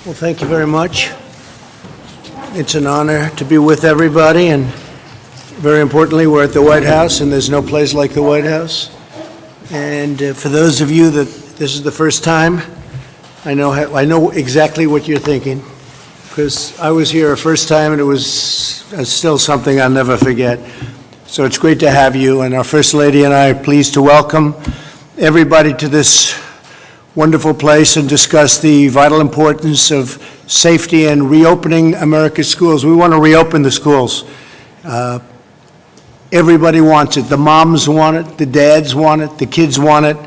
Well, thank you very much. It's an honor to be with everybody, and very importantly, we're at the White House, and there's no place like the White House. And for those of you that this is the first time, I know exactly what you're thinking, because I was here a first time, and it was still something I'll never forget. So it's great to have you, and our First Lady and I are pleased to welcome everybody to this wonderful place and discuss the vital importance of safety and reopening America's schools. We want to reopen the schools. Everybody wants it. The moms want it, the dads want it, the kids want it.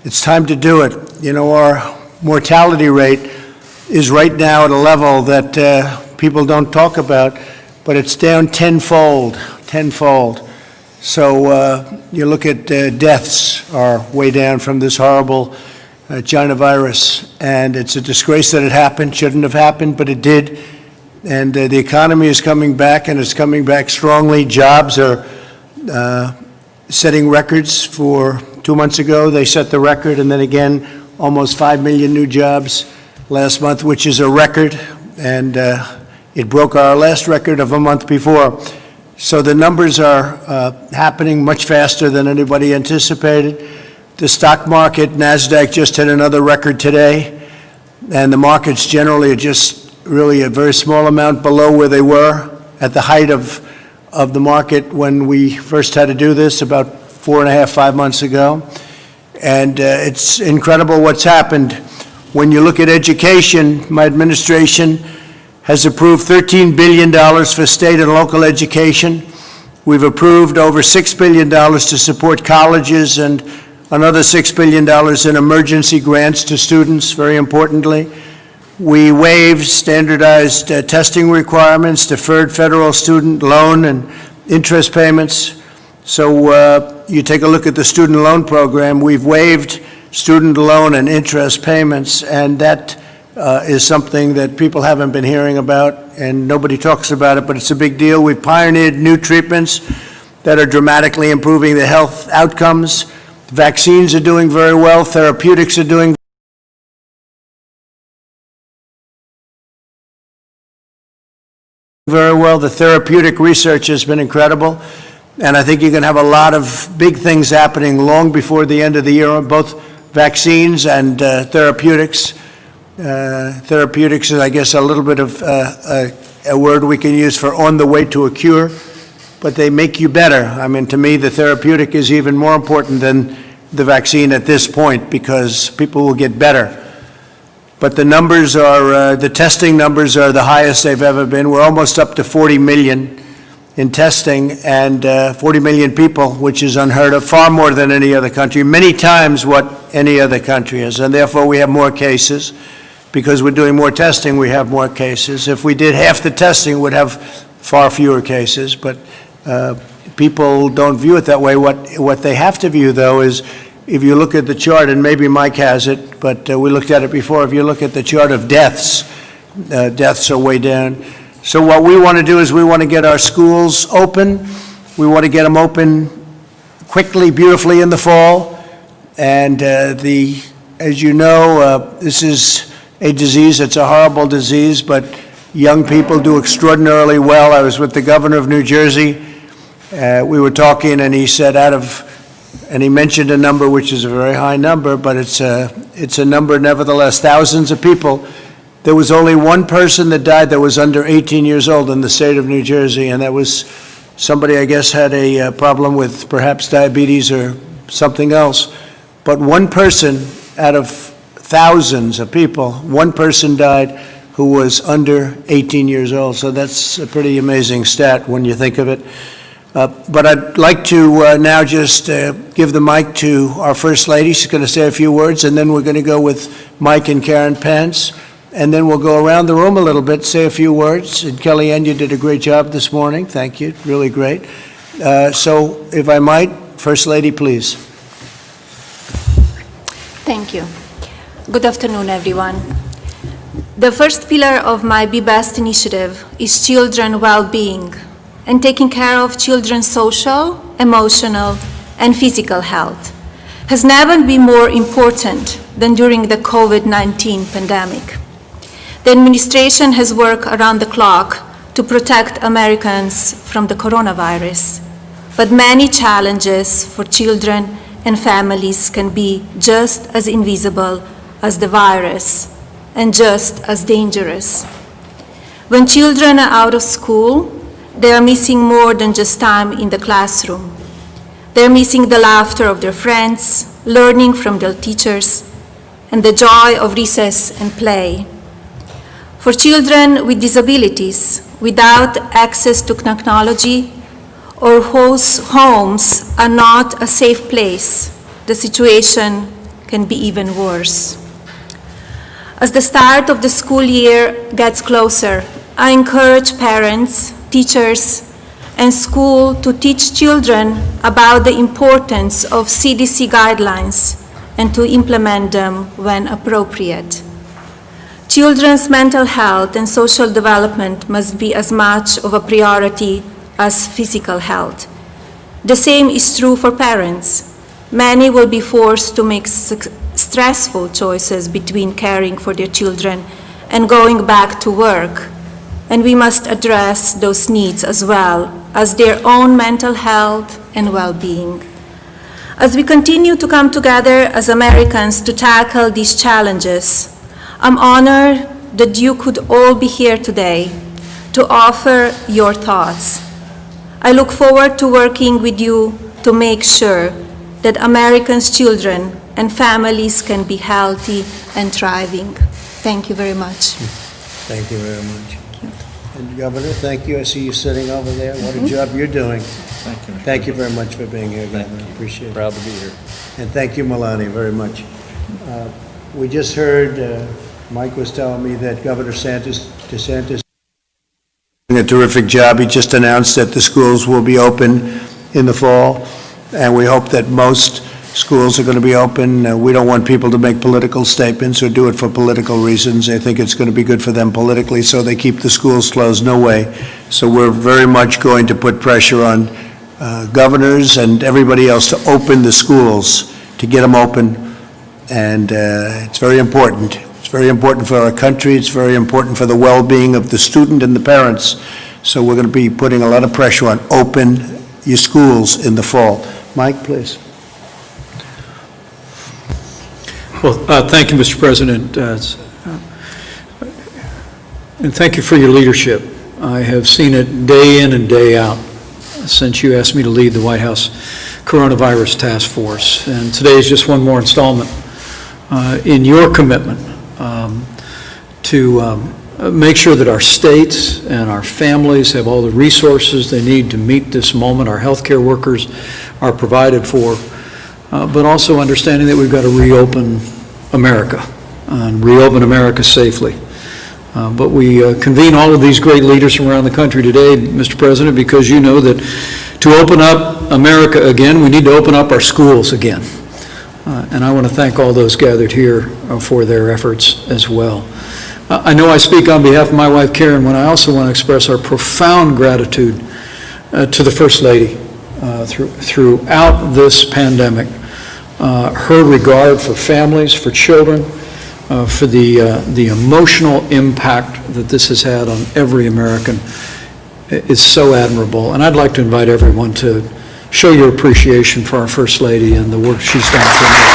It's time to do it. You know, our mortality rate is right now at a level that people don't talk about, but it's down tenfold. So you look at deaths are way down from this horrible China virus, and it's a disgrace that it happened. Shouldn't have happened, but it did. And the economy is coming back, and it's coming back strongly. Jobs are setting records. For 2 months ago, they set the record, and then again, almost 5 million new jobs last month, which is a record, and it broke our last record of a month before. So the numbers are happening much faster than anybody anticipated. The stock market, NASDAQ, just hit another record today, and the markets generally are just really a very small amount below where they were at the height of the market when we first had to do this about 4.5, 5 months ago. And it's incredible what's happened. When you look at education, my administration has approved $13 billion for state and local education. We've approved over $6 billion to support colleges and another $6 billion in emergency grants to students, very importantly. We waived standardized testing requirements, deferred federal student loan and interest payments. So you take a look at the student loan program, we've waived student loan and interest payments, and that is something that people haven't been hearing about, and nobody talks about it, but it's a big deal. We've pioneered new treatments that are dramatically improving the health outcomes. Vaccines are doing very well. Therapeutics are doing very well. The therapeutic research has been incredible, and I think you're going to have a lot of big things happening long before the end of the year on both vaccines and therapeutics. Therapeutics is, I guess, a little bit of a word we can use for on the way to a cure, but they make you better. I mean, to me, the therapeutic is even more important than the vaccine at this point, because people will get better. But the numbers are, the testing numbers are the highest they've ever been. We're almost up to 40 million in testing, and 40 million people, which is unheard of, far more than any other country, many times what any other country is, and therefore we have more cases. Because we're doing more testing, we have more cases. If we did half the testing, we'd have far fewer cases, but people don't view it that way. What they have to view, though, is if you look at the chart, and maybe Mike has it, but we looked at it before, if you look at the chart of deaths, deaths are way down. So what we want to do is we want to get our schools open. We want to get them open quickly, beautifully in the fall. And as you know, this is a disease. It's a horrible disease, but young people do extraordinarily well. I was with the governor of New Jersey. We were talking, and he said and he mentioned a number which is a very high number, but it's a number nevertheless, thousands of people. There was only one person that died that was under 18 years old in the state of New Jersey, and that was somebody, I guess, had a problem with perhaps diabetes or something else. But one person out of thousands of people, one person died who was under 18 years old. So that's a pretty amazing stat when you think of it. But I'd like to now just give the mic to our First Lady. She's going to say a few words, and then we're going to go with Mike and Karen Pence, and then we'll go around the room a little bit, say a few words. And Kellyanne, you did a great job this morning. Thank you. Really great. So if I might, First Lady, please. Thank you. Good afternoon, everyone. The first pillar of my Be Best initiative is children well-being and taking care of children's social, emotional, and physical health has never been more important than during the COVID-19 pandemic. The administration has worked around the clock to protect Americans from the coronavirus, but many challenges for children and families can be just as invisible as the virus and just as dangerous. When children are out of school, they are missing more than just time in the classroom. They're missing the laughter of their friends, learning from their teachers, and the joy of recess and play. For children with disabilities, without access to technology, or whose homes are not a safe place, the situation can be even worse. As the start of the school year gets closer, I encourage parents, teachers, and school to teach children about the importance of CDC guidelines and to implement them when appropriate. Children's mental health and social development must be as much of a priority as physical health. The same is true for parents. Many will be forced to make stressful choices between caring for their children and going back to work, and we must address those needs as well as their own mental health and well-being. As we continue to come together as Americans to tackle these challenges, I'm honored that you could all be here today to offer your thoughts. I look forward to working with you to make sure that Americans' children and families can be healthy and thriving. Thank you very much. Thank you very much. And Governor, thank you. I see you sitting over there. What a job you're doing. Thank you. Thank you very much for being here, Governor. Appreciate it. Proud to be here. And thank you, Melania, very much. We just heard, Mike was telling me that Governor DeSantis doing a terrific job. He just announced that the schools will be open in the fall, and we hope that most schools are going to be open. We don't want people to make political statements or do it for political reasons. I think it's going to be good for them politically, so they keep the schools closed. No way. So we're very much going to put pressure on governors and everybody else to open the schools, to get them open, and it's very important. It's very important for our country. It's very important for the well-being of the student and the parents. So we're going to be putting a lot of pressure on open your schools in the fall. Mike, please. Well, thank you, Mr. President, and thank you for your leadership. I have seen it day in and day out since you asked me to lead the White House Coronavirus Task Force, and today is just one more installment in your commitment to make sure that our states and our families have all the resources they need to meet this moment. Our healthcare workers are provided for, but also understanding that we've got to reopen America and reopen America safely. But we convene all of these great leaders from around the country today, Mr. President, because you know that to open up America again, we need to open up our schools again. And I want to thank all those gathered here for their efforts as well. I know I speak on behalf of my wife, Karen, when I also want to express our profound gratitude to the First Lady throughout this pandemic. Her regard for families, for children, for the emotional impact that this has had on every American is so admirable. And I'd like to invite everyone to show your appreciation for our First Lady and the work she's done for America.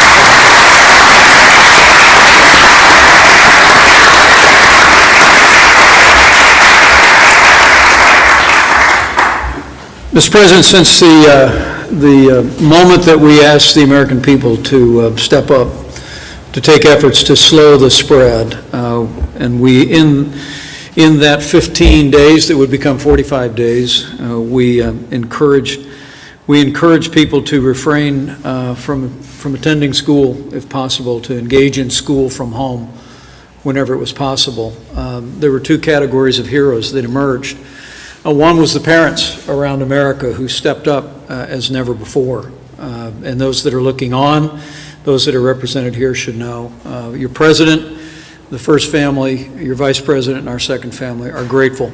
Mr. President, since the moment that we asked the American people to step up, to take efforts to slow the spread, and we, in that 15 days that would become 45 days, we encouraged people to refrain from attending school, if possible, to engage in school from home whenever it was possible. There were two categories of heroes that emerged. One was the parents around America who stepped up as never before. And those that are looking on, those that are represented here should know. Your president, the first family, your vice president, and our second family are grateful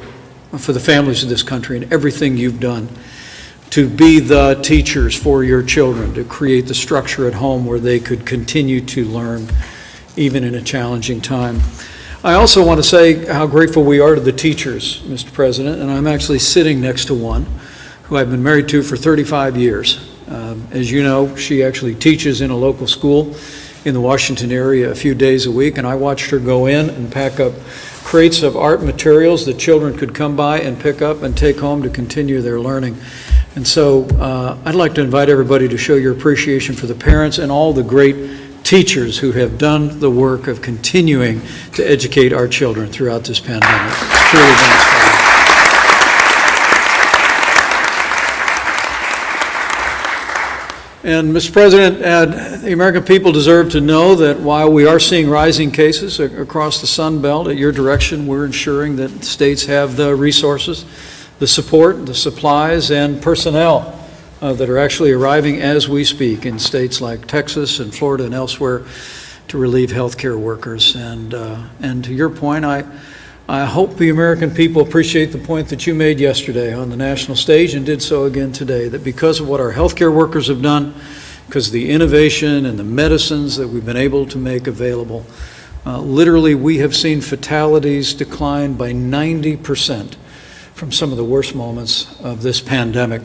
for the families of this country and everything you've done to be the teachers for your children, to create the structure at home where they could continue to learn even in a challenging time. I also want to say how grateful we are to the teachers, Mr. President, and I'm actually sitting next to one who I've been married to for 35 years. As you know, she actually teaches in a local school in the Washington area a few days a week, and I watched her go in and pack up crates of art materials that children could come by and pick up and take home to continue their learning. And so I'd like to invite everybody to show your appreciation for the parents and all the great teachers who have done the work of continuing to educate our children throughout this pandemic. It's truly been inspiring. And Mr. President, the American people deserve to know that while we are seeing rising cases across the Sun Belt, at your direction, we're ensuring that states have the resources, the support, the supplies, and personnel that are actually arriving as we speak in states like Texas and Florida and elsewhere to relieve healthcare workers. And to your point, I hope the American people appreciate the point that you made yesterday on the national stage and did so again today, that because of what our healthcare workers have done, because of the innovation and the medicines that we've been able to make available, literally we have seen fatalities decline by 90% from some of the worst moments of this pandemic.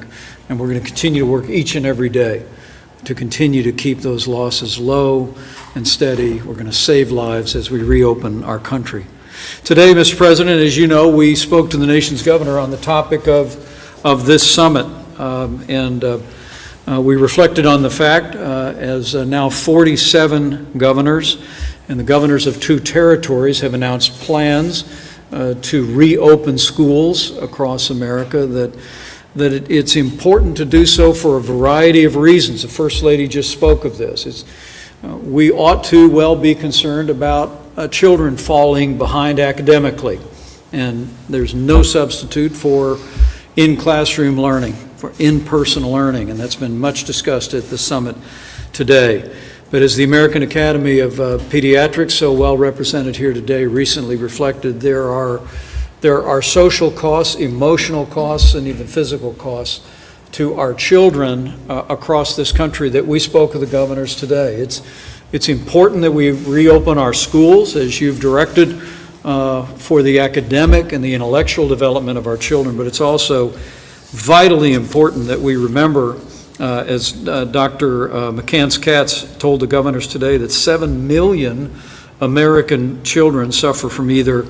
And we're going to continue to work each and every day to continue to keep those losses low and steady. We're going to save lives as we reopen our country. Today, Mr. President, as you know, we spoke to the nation's governor on the topic of this summit, we reflected on the fact as now 47 governors and the governors of 2 territories have announced plans to reopen schools across America, that it's important to do so for a variety of reasons. The First Lady just spoke of this. We ought to well be concerned about children falling behind academically, and there's no substitute for in-classroom learning, for in-person learning, and that's been much discussed at the summit today. But as the American Academy of Pediatrics, so well represented here today, recently reflected, there are social costs, emotional costs, and even physical costs to our children across this country that we spoke of the governors today. It's important that we reopen our schools, as you've directed, for the academic and the intellectual development of our children, but it's also vitally important that we remember, as Dr. McCants-Katz told the governors today, that 7 million American children suffer from either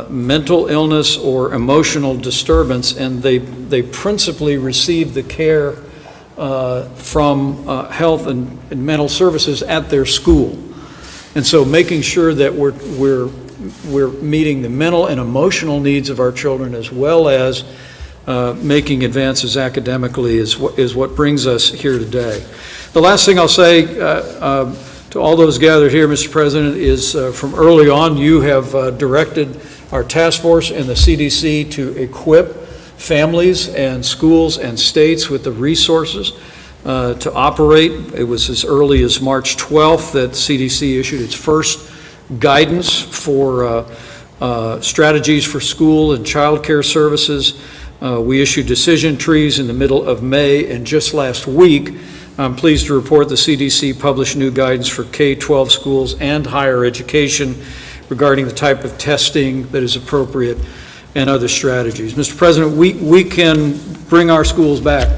mental illness or emotional disturbance, and they principally receive the care from health and mental services at their school. And so making sure that we're meeting the mental and emotional needs of our children, as well as making advances academically, is what brings us here today. The last thing I'll say to all those gathered here, Mr. President, is from early on you have directed our task force and the CDC to equip families and schools and states with the resources to operate. It was as early as March 12th that CDC issued its first guidance for strategies for school and child care services. We issued decision trees in the middle of May, and just last week, I'm pleased to report the CDC published new guidance for K-12 schools and higher education regarding the type of testing that is appropriate and other strategies. Mr. President, we can bring our schools back.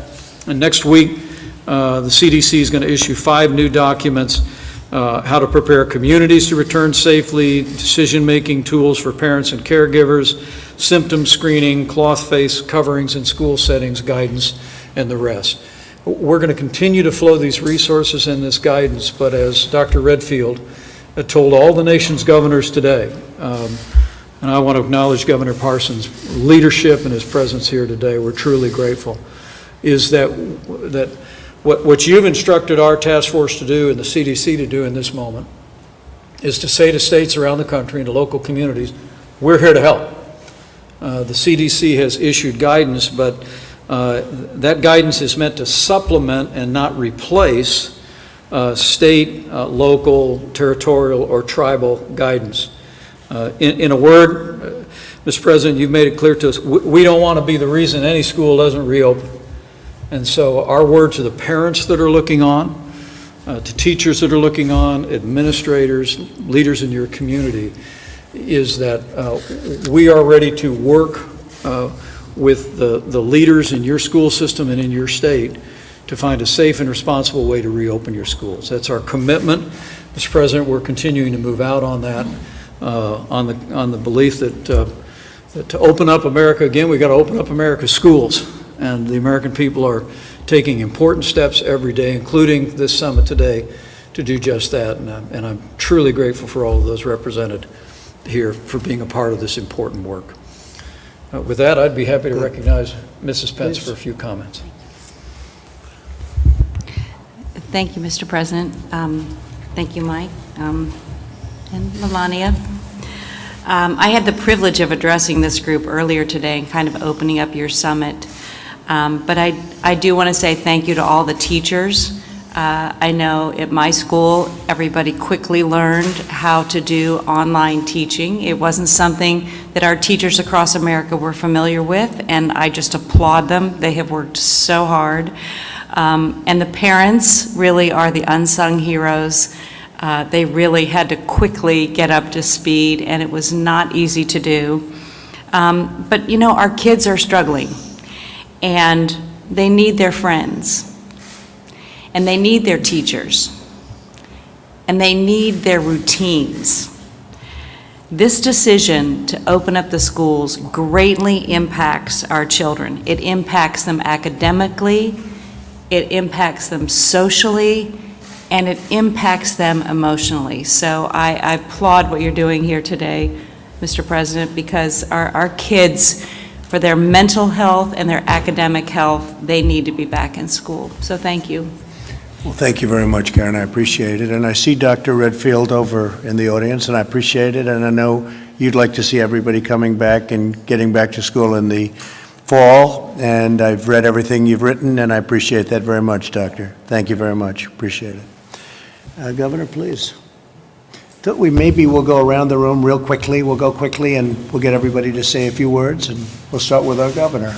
And next week, the CDC is going to issue 5 new documents, how to prepare communities to return safely, decision-making tools for parents and caregivers, symptom screening, cloth face coverings in school settings, guidance, and the rest. We're going to continue to flow these resources and this guidance, but as Dr. Redfield told all the nation's governors today, and I want to acknowledge Governor Parsons' leadership and his presence here today, we're truly grateful, is that what you've instructed our task force to do and the CDC to do in this moment is to say to states around the country and to local communities, we're here to help. The CDC has issued guidance, but that guidance is meant to supplement and not replace state, local, territorial, or tribal guidance. In a word, Mr. President, you've made it clear to us, we don't want to be the reason any school doesn't reopen. And so our word to the parents that are looking on, to teachers that are looking on, administrators, leaders in your community, is that we are ready to work with the leaders in your school system and in your state to find a safe and responsible way to reopen your schools. That's our commitment. Mr. President, we're continuing to move out on that, on the belief that to open up America again, we've got to open up America's schools. And the American people are taking important steps every day, including this summit today, to do just that. And I'm truly grateful for all of those represented here for being a part of this important work. With that, I'd be happy to recognize Mrs. Pence for a few comments. Thank you, Mr. President. Thank you, Mike, and Melania. I had the privilege of addressing this group earlier today and kind of opening up your summit. But I do want to say thank you to all the teachers. I know at my school, everybody quickly learned how to do online teaching. It wasn't something that our teachers across America were familiar with, and I just applaud them. They have worked so hard. And the parents really are the unsung heroes. They really had to quickly get up to speed, and it was not easy to do. But you know, our kids are struggling, and they need their friends, and they need their teachers, and they need their routines. This decision to open up the schools greatly impacts our children. It impacts them academically, it impacts them socially, and it impacts them emotionally. So I applaud what you're doing here today, Mr. President, because our kids, for their mental health and their academic health, they need to be back in school. So thank you. Well, thank you very much, Karen. I appreciate it. And I see Dr. Redfield over in the audience, and I appreciate it. And I know you'd like to see everybody coming back and getting back to school in the fall. And I've read everything you've written, and I appreciate that very much, Doctor. Thank you very much. Appreciate it. Governor, please. Maybe we'll go around the room real quickly. We'll go quickly, and we'll get everybody to say a few words, and we'll start with our governor.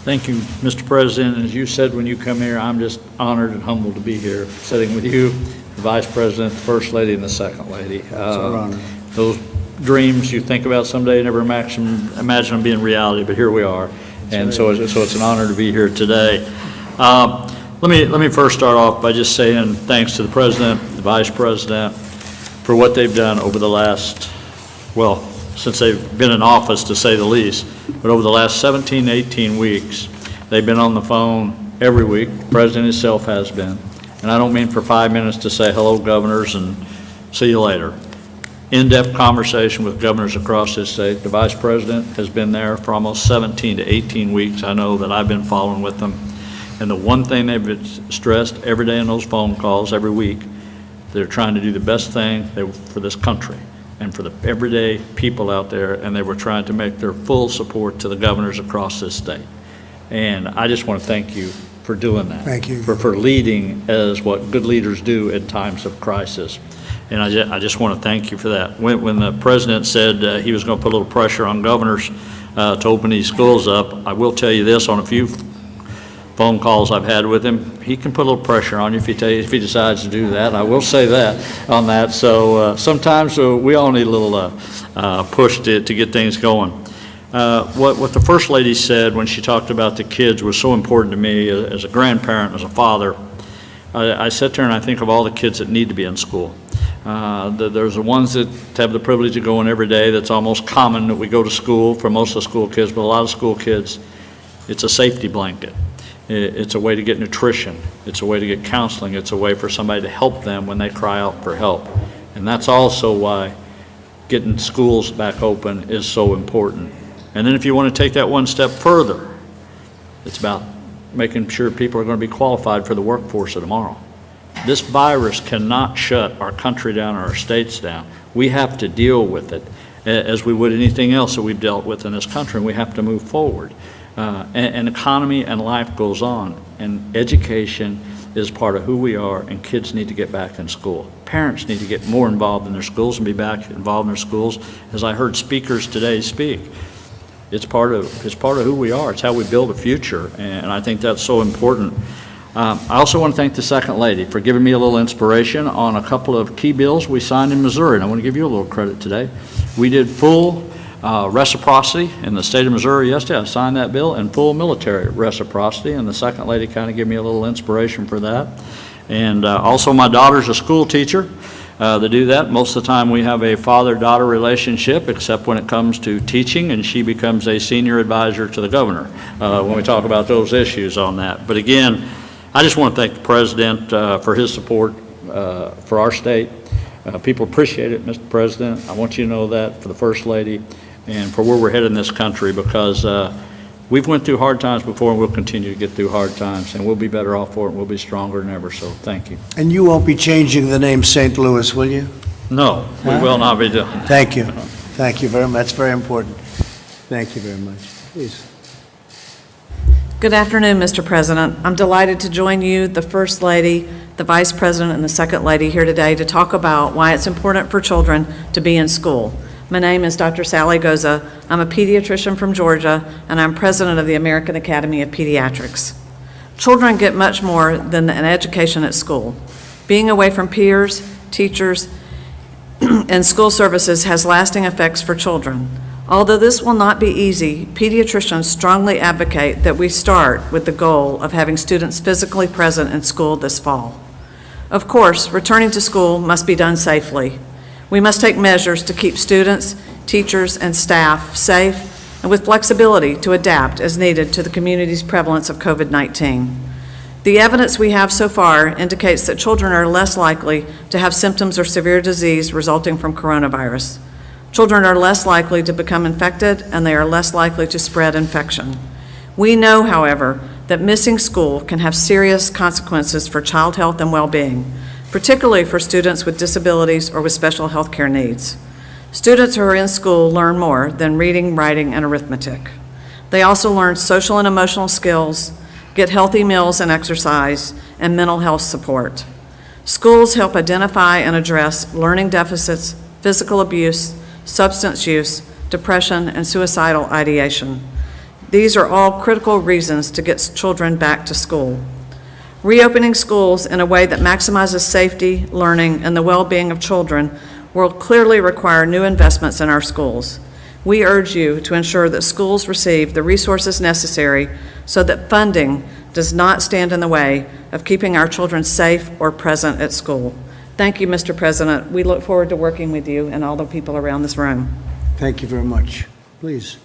Thank you, Mr. President. As you said when you come here, I'm just honored and humbled to be here, sitting with you, the Vice President, the First Lady, and the Second Lady. It's our honor. Those dreams you think about someday, never imagine them being reality, but here we are. And so it's an honor to be here today. Let me first start off by just saying thanks to the President, the Vice President, for what they've done over the last, well, since they've been in office, to say the least. But over the last 17, 18 weeks, they've been on the phone every week. The President himself has been. And I don't mean for 5 minutes to say hello, governors, and see you later. In-depth conversation with governors across this state. The Vice President has been there for almost 17 to 18 weeks. I know that I've been following with them. And the one thing they've stressed every day in those phone calls, every week, they're trying to do the best thing for this country and for the everyday people out there, and they were trying to make their full support to the governors across this state. And I just want to thank you for doing that. Thank you. For leading as what good leaders do in times of crisis. And I just want to thank you for that. When the President said he was going to put a little pressure on governors to open these schools up, I will tell you this, on a few phone calls I've had with him, he can put a little pressure on you if he decides to do that. I will say that on that. So sometimes we all need a little push to get things going. What the First Lady said when she talked about the kids was so important to me as a grandparent, as a father. I sit there and I think of all the kids that need to be in school. There's the ones that have the privilege of going every day. That's almost common that we go to school for most of the school kids, but a lot of school kids, it's a safety blanket. It's a way to get nutrition. It's a way to get counseling. It's a way for somebody to help them when they cry out for help. And that's also why getting schools back open is so important. And then if you want to take that one step further, it's about making sure people are going to be qualified for the workforce of tomorrow. This virus cannot shut our country down or our states down. We have to deal with it as we would anything else that we've dealt with in this country, and we have to move forward. And economy and life goes on, and education is part of who we are, and kids need to get back in school. Parents need to get more involved in their schools and be back involved in their schools. As I heard speakers today speak, it's part of who we are. It's how we build a future, and I think that's so important. I also want to thank the Second Lady for giving me a little inspiration on a couple of key bills we signed in Missouri, and I want to give you a little credit today. We did full reciprocity in the state of Missouri yesterday. I signed that bill, and full military reciprocity, and the second lady kind of gave me a little inspiration for that. And also my daughter's a school teacher. To do that, most of the time we have a father-daughter relationship, except when it comes to teaching, and she becomes a senior advisor to the governor when we talk about those issues on that. But again, I just want to thank the president for his support for our state. People appreciate it, Mr. President. I want you to know that, for the First Lady, and for where we're headed in this country, because we've went through hard times before, and we'll continue to get through hard times, and we'll be better off for it, and we'll be stronger than ever, so thank you. And you won't be changing the name St. Louis, will you? No, we will not be doing. Thank you. Thank you very much. That's very important. Thank you very much. Please. Good afternoon, Mr. President. I'm delighted to join you, the First Lady, the Vice President, and the Second Lady here today to talk about why it's important for children to be in school. My name is Dr. Sally Goza. I'm a pediatrician from Georgia, and I'm president of the American Academy of Pediatrics. Children get much more than an education at school. Being away from peers, teachers, and school services has lasting effects for children. Although this will not be easy, pediatricians strongly advocate that we start with the goal of having students physically present in school this fall. Of course, returning to school must be done safely. We must take measures to keep students, teachers, and staff safe and with flexibility to adapt as needed to the community's prevalence of COVID-19. The evidence we have so far indicates that children are less likely to have symptoms or severe disease resulting from coronavirus. Children are less likely to become infected, and they are less likely to spread infection. We know, however, that missing school can have serious consequences for child health and well-being, particularly for students with disabilities or with special health care needs. Students who are in school learn more than reading, writing, and arithmetic. They also learn social and emotional skills, get healthy meals and exercise, and mental health support. Schools help identify and address learning deficits, physical abuse, substance use, depression, and suicidal ideation. These are all critical reasons to get children back to school. Reopening schools in a way that maximizes safety, learning, and the well-being of children will clearly require new investments in our schools. We urge you to ensure that schools receive the resources necessary so that funding does not stand in the way of keeping our children safe or present at school. Thank you, Mr. President. We look forward to working with you and all the people around this room. Thank you very much. Please.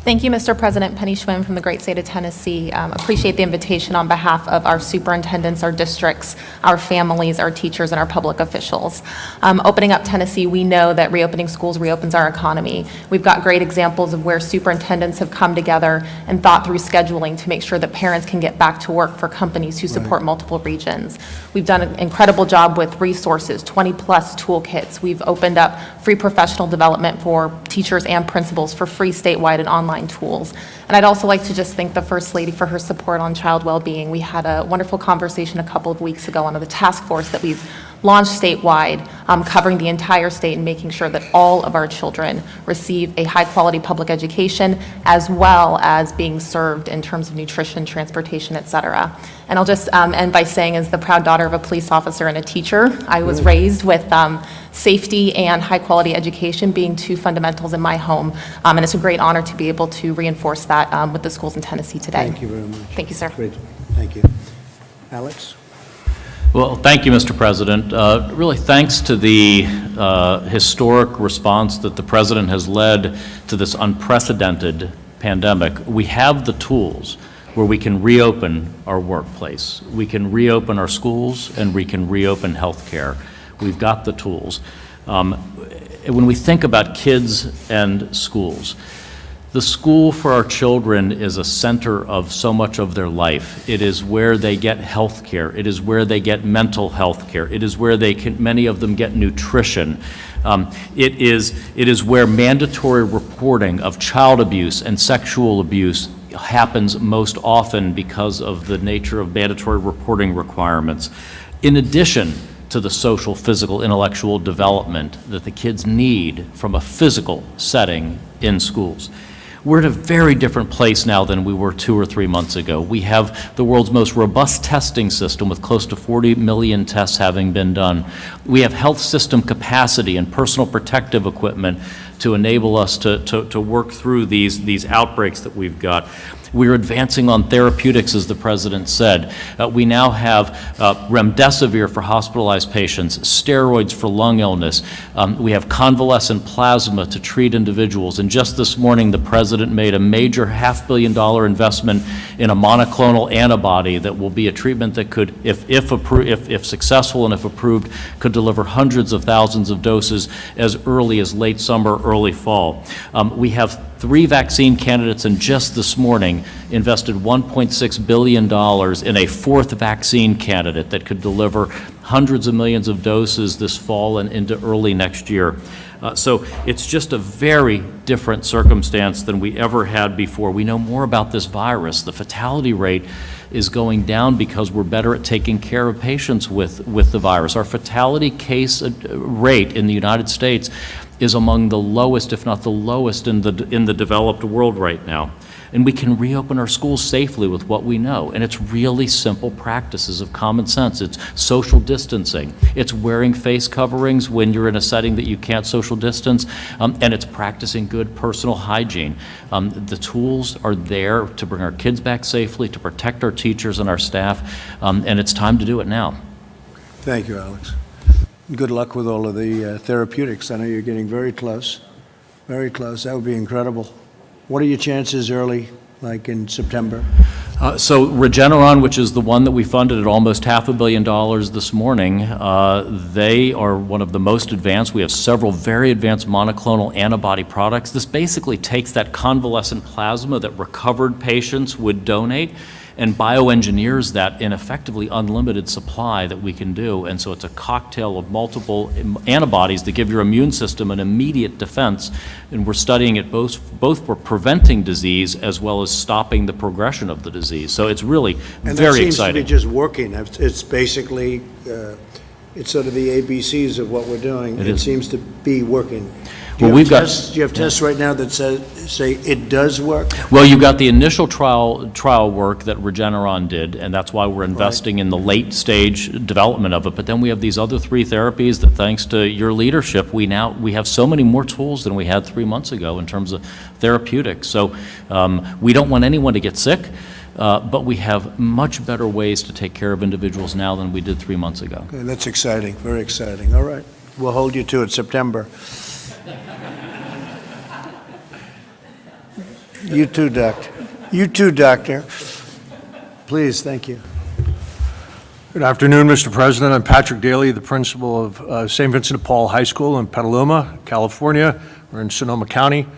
Thank you, Mr. President. Penny Schwinn from the great state of Tennessee. Appreciate the invitation on behalf of our superintendents, our districts, our families, our teachers, and our public officials. Opening up Tennessee, we know that reopening schools reopens our economy. We've got great examples of where superintendents have come together and thought through scheduling to make sure that parents can get back to work for companies who support multiple regions. We've done an incredible job with resources, 20-plus toolkits. We've opened up free professional development for teachers and principals for free statewide and online tools. And I'd also like to just thank the First Lady for her support on child well-being. We had a wonderful conversation a couple of weeks ago on the task force that we've launched statewide, covering the entire state and making sure that all of our children receive a high-quality public education, as well as being served in terms of nutrition, transportation, et cetera. And I'll just end by saying, as the proud daughter of a police officer and a teacher, I was raised with safety and high-quality education being two fundamentals in my home. And it's a great honor to be able to reinforce that with the schools in Tennessee today. Thank you very much. Thank you, sir. Great. Thank you. Alex? Well, thank you, Mr. President. Really, thanks to the historic response that the President has led to this unprecedented pandemic, we have the tools where we can reopen our workplace, we can reopen our schools, and we can reopen healthcare. We've got the tools. When we think about kids and schools, the school for our children is a center of so much of their life. It is where they get health care. It is where they get mental health care. It is where many of them get nutrition. It is where mandatory reporting of child abuse and sexual abuse happens most often because of the nature of mandatory reporting requirements. In addition to the social, physical, intellectual development that the kids need from a physical setting in schools. We're in a very different place now than we were 2 or 3 months ago. We have the world's most robust testing system with close to 40 million tests having been done. We have health system capacity and personal protective equipment to enable us to work through these outbreaks that we've got. We're advancing on therapeutics, as the President said. We now have remdesivir for hospitalized patients, steroids for lung illness. We have convalescent plasma to treat individuals. And just this morning, the President made a major $500 million investment in a monoclonal antibody that will be a treatment that could, if successful and if approved, could deliver hundreds of thousands of doses as early as late summer, early fall. We have 3 vaccine candidates, and just this morning invested $1.6 billion in a 4th vaccine candidate that could deliver hundreds of millions of doses this fall and into early next year. So it's just a very different circumstance than we ever had before. We know more about this virus. The fatality rate is going down because we're better at taking care of patients with the virus. Our fatality case rate in the United States is among the lowest, if not the lowest, in the developed world right now. And we can reopen our schools safely with what we know. And it's really simple practices of common sense. It's social distancing. It's wearing face coverings when you're in a setting that you can't social distance. And it's practicing good personal hygiene. The tools are there to bring our kids back safely, to protect our teachers and our staff. And it's time to do it now. Thank you, Alex. Good luck with all of the therapeutics. I know you're getting very close, very close. That would be incredible. What are your chances early, like in September? So Regeneron, which is the one that we funded at almost $500 million this morning, they are one of the most advanced. We have several very advanced monoclonal antibody products. This basically takes that convalescent plasma that recovered patients would donate and bioengineers that in effectively unlimited supply that we can do. And so it's a cocktail of multiple antibodies that give your immune system an immediate defense. And we're studying it both for preventing disease as well as stopping the progression of the disease. So it's really very exciting. And that seems to be just working. It's basically, it's sort of the ABCs of what we're doing. It seems to be working. Do you have tests right now that say it does work? Well, you've got the initial trial work that Regeneron did, and that's why we're investing in the late stage development of it. But then we have these other 3 therapies that, thanks to your leadership, we have so many more tools than we had 3 months ago in terms of therapeutics. So we don't want anyone to get sick. But we have much better ways to take care of individuals now than we did 3 months ago. Okay, that's exciting, very exciting. All right, we'll hold you to it September. You too, Doctor. You too, Doctor. Please, thank you. Good afternoon, Mr. President. I'm Patrick Daly, the principal of St. Vincent de Paul High School in Petaluma, California. We're in Sonoma County.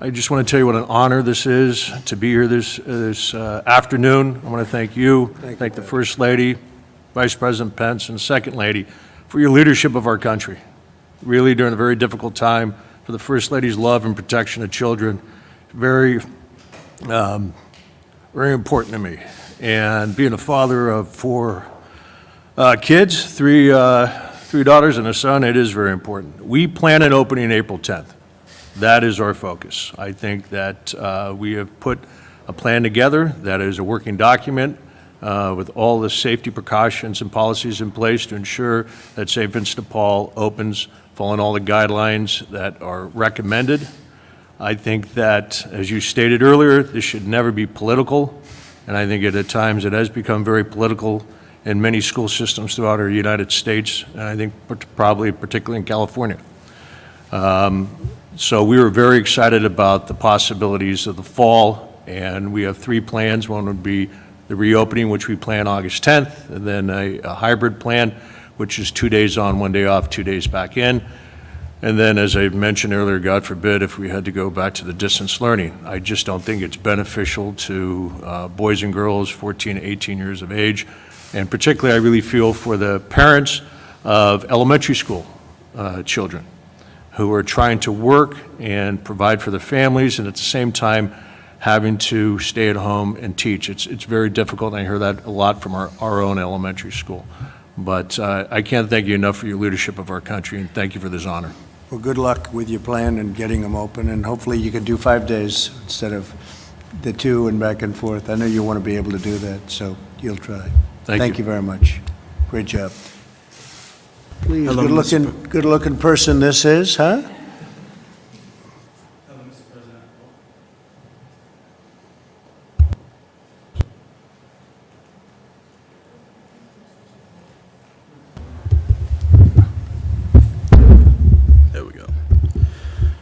I just want to tell you what an honor this is to be here this afternoon. I want to thank you, thank the First Lady, Vice President Pence, and Second Lady for your leadership of our country. Really, during a very difficult time, for the First Lady's love and protection of children, very important to me. And being a father of 4 kids, three daughters and a son, it is very important. We plan on opening April 10th. That is our focus. I think that we have put a plan together that is a working document with all the safety precautions and policies in place to ensure that St. Vincent de Paul opens following all the guidelines that are recommended. I think that, as you stated earlier, this should never be political, and I think at times it has become very political in many school systems throughout our United States, and I think probably particularly in California. So we were very excited about the possibilities of the fall, and we have 3 plans. One would be the reopening, which we plan August 10th, and then a hybrid plan, which is 2 days on, 1 day off, 2 days back in. And then, as I mentioned earlier, God forbid, if we had to go back to the distance learning. I just don't think it's beneficial to boys and girls 14 to 18 years of age. And particularly, I really feel for the parents of elementary school children who are trying to work and provide for their families, and at the same time having to stay at home and teach. It's very difficult, and I hear that a lot from our own elementary school. But I can't thank you enough for your leadership of our country, and thank you for this honor. Well, good luck with your plan and getting them open, and hopefully you can do 5 days instead of the 2 and back and forth. I know you want to be able to do that, so you'll try. Thank you very much. Great job. Please, Hello, good-looking person this is, huh? There we go.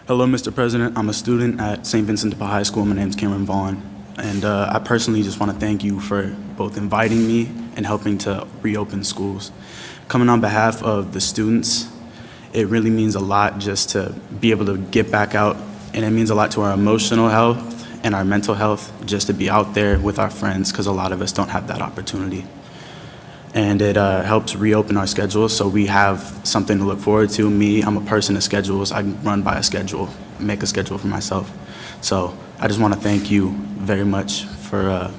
Hello, Mr. President. I'm a student at St. Vincent Depaul High School. My name's Cameron Vaughn. And I personally just want to thank you for both inviting me and helping to reopen schools. Coming on behalf of the students, it really means a lot just to be able to get back out, and it means a lot to our emotional health and our mental health just to be out there with our friends, because a lot of us don't have that opportunity. And it helps reopen our schedules so we have something to look forward to. Me, I'm a person of schedules. I run by a schedule, make a schedule for myself. So I just want to thank you very much for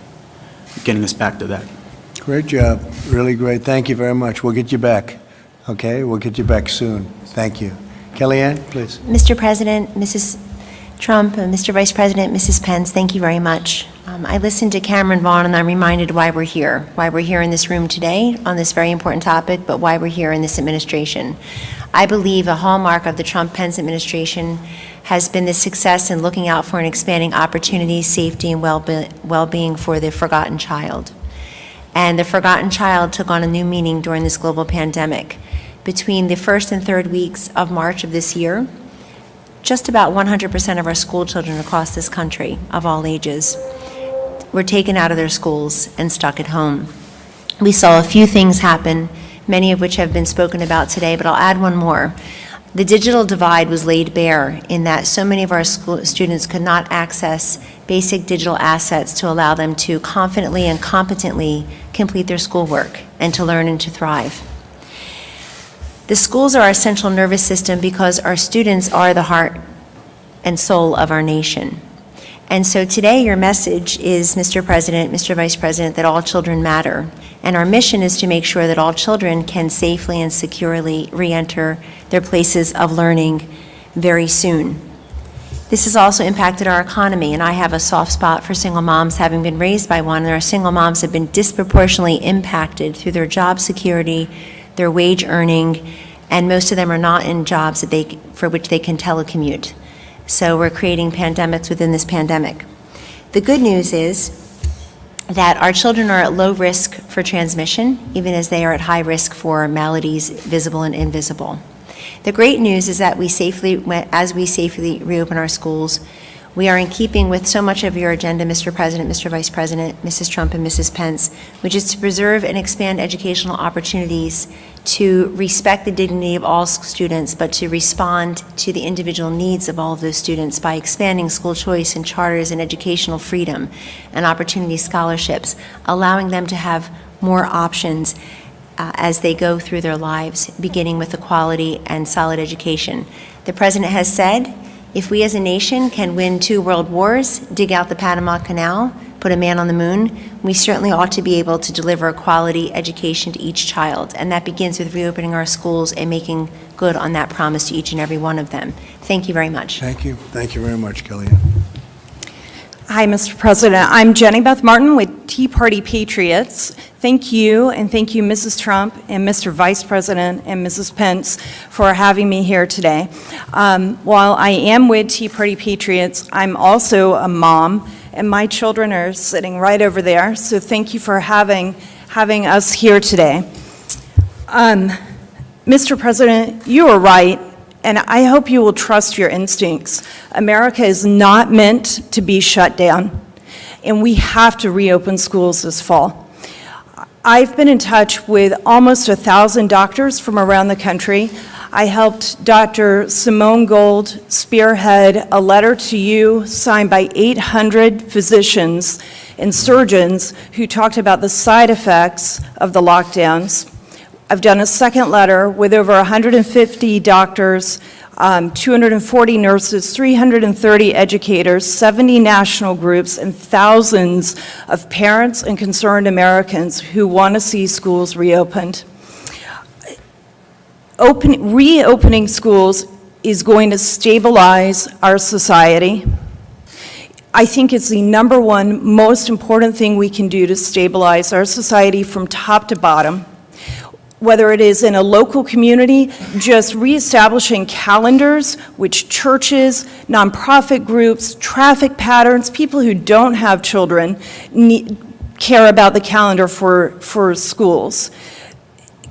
getting us back to that. Great job, really great. Thank you very much. We'll get you back, okay? We'll get you back soon. Thank you. Kellyanne, please. Mr. President, Mrs. Trump, Mr. Vice President, Mrs. Pence, thank you very much. I listened to Cameron Vaughn, and I'm reminded why we're here in this room today on this very important topic, but why we're here in this administration. I believe a hallmark of the Trump-Pence administration has been the success in looking out for and expanding opportunities, safety, and well-being for the forgotten child. And the forgotten child took on a new meaning during this global pandemic. Between the first and third weeks of March of this year, just about 100% of our school children across this country, of all ages, were taken out of their schools and stuck at home. We saw a few things happen, many of which have been spoken about today, but I'll add one more. The digital divide was laid bare in that so many of our students could not access basic digital assets to allow them to confidently and competently complete their schoolwork and to learn and to thrive. The schools are our central nervous system because our students are the heart and soul of our nation. And so today your message is, Mr. President, Mr. Vice President, that all children matter. And our mission is to make sure that all children can safely and securely re-enter their places of learning very soon. This has also impacted our economy, and I have a soft spot for single moms, having been raised by one, and our single moms have been disproportionately impacted through their job security, their wage earning, and most of them are not in jobs for which they can telecommute. So we're creating pandemics within this pandemic. The good news is that our children are at low risk for transmission, even as they are at high risk for maladies, visible and invisible. The great news is that as we safely reopen our schools, we are in keeping with so much of your agenda, Mr. President, Mr. Vice President, Mrs. Trump, and Mrs. Pence, which is to preserve and expand educational opportunities, to respect the dignity of all students, but to respond to the individual needs of all of those students by expanding school choice and charters and educational freedom and opportunity scholarships, allowing them to have more options as they go through their lives, beginning with a quality and solid education. The President has said, if we as a nation can win 2 world wars, dig out the Panama Canal, put a man on the moon, we certainly ought to be able to deliver a quality education to each child. And that begins with reopening our schools and making good on that promise to each and every one of them. Thank you very much. Thank you. Thank you very much, Kellyanne. Hi, Mr. President. I'm Jenny Beth Martin with Tea Party Patriots. Thank you, and thank you, Mrs. Trump and Mr. Vice President and Mrs. Pence, for having me here today. While I am with Tea Party Patriots, I'm also a mom, and my children are sitting right over there, so thank you for having us here today. Mr. President, you are right, and I hope you will trust your instincts. America is not meant to be shut down, and we have to reopen schools this fall. I've been in touch with almost 1,000 doctors from around the country. I helped Dr. Simone Gold spearhead a letter to you signed by 800 physicians and surgeons who talked about the side effects of the lockdowns. I've done a second letter with over 150 doctors, 240 nurses, 330 educators, 70 national groups, and thousands of parents and concerned Americans who want to see schools reopened. Reopening schools is going to stabilize our society. I think it's the number one most important thing we can do to stabilize our society from top to bottom. Whether it is in a local community, just reestablishing calendars, which churches, nonprofit groups, traffic patterns, people who don't have children care about the calendar for schools.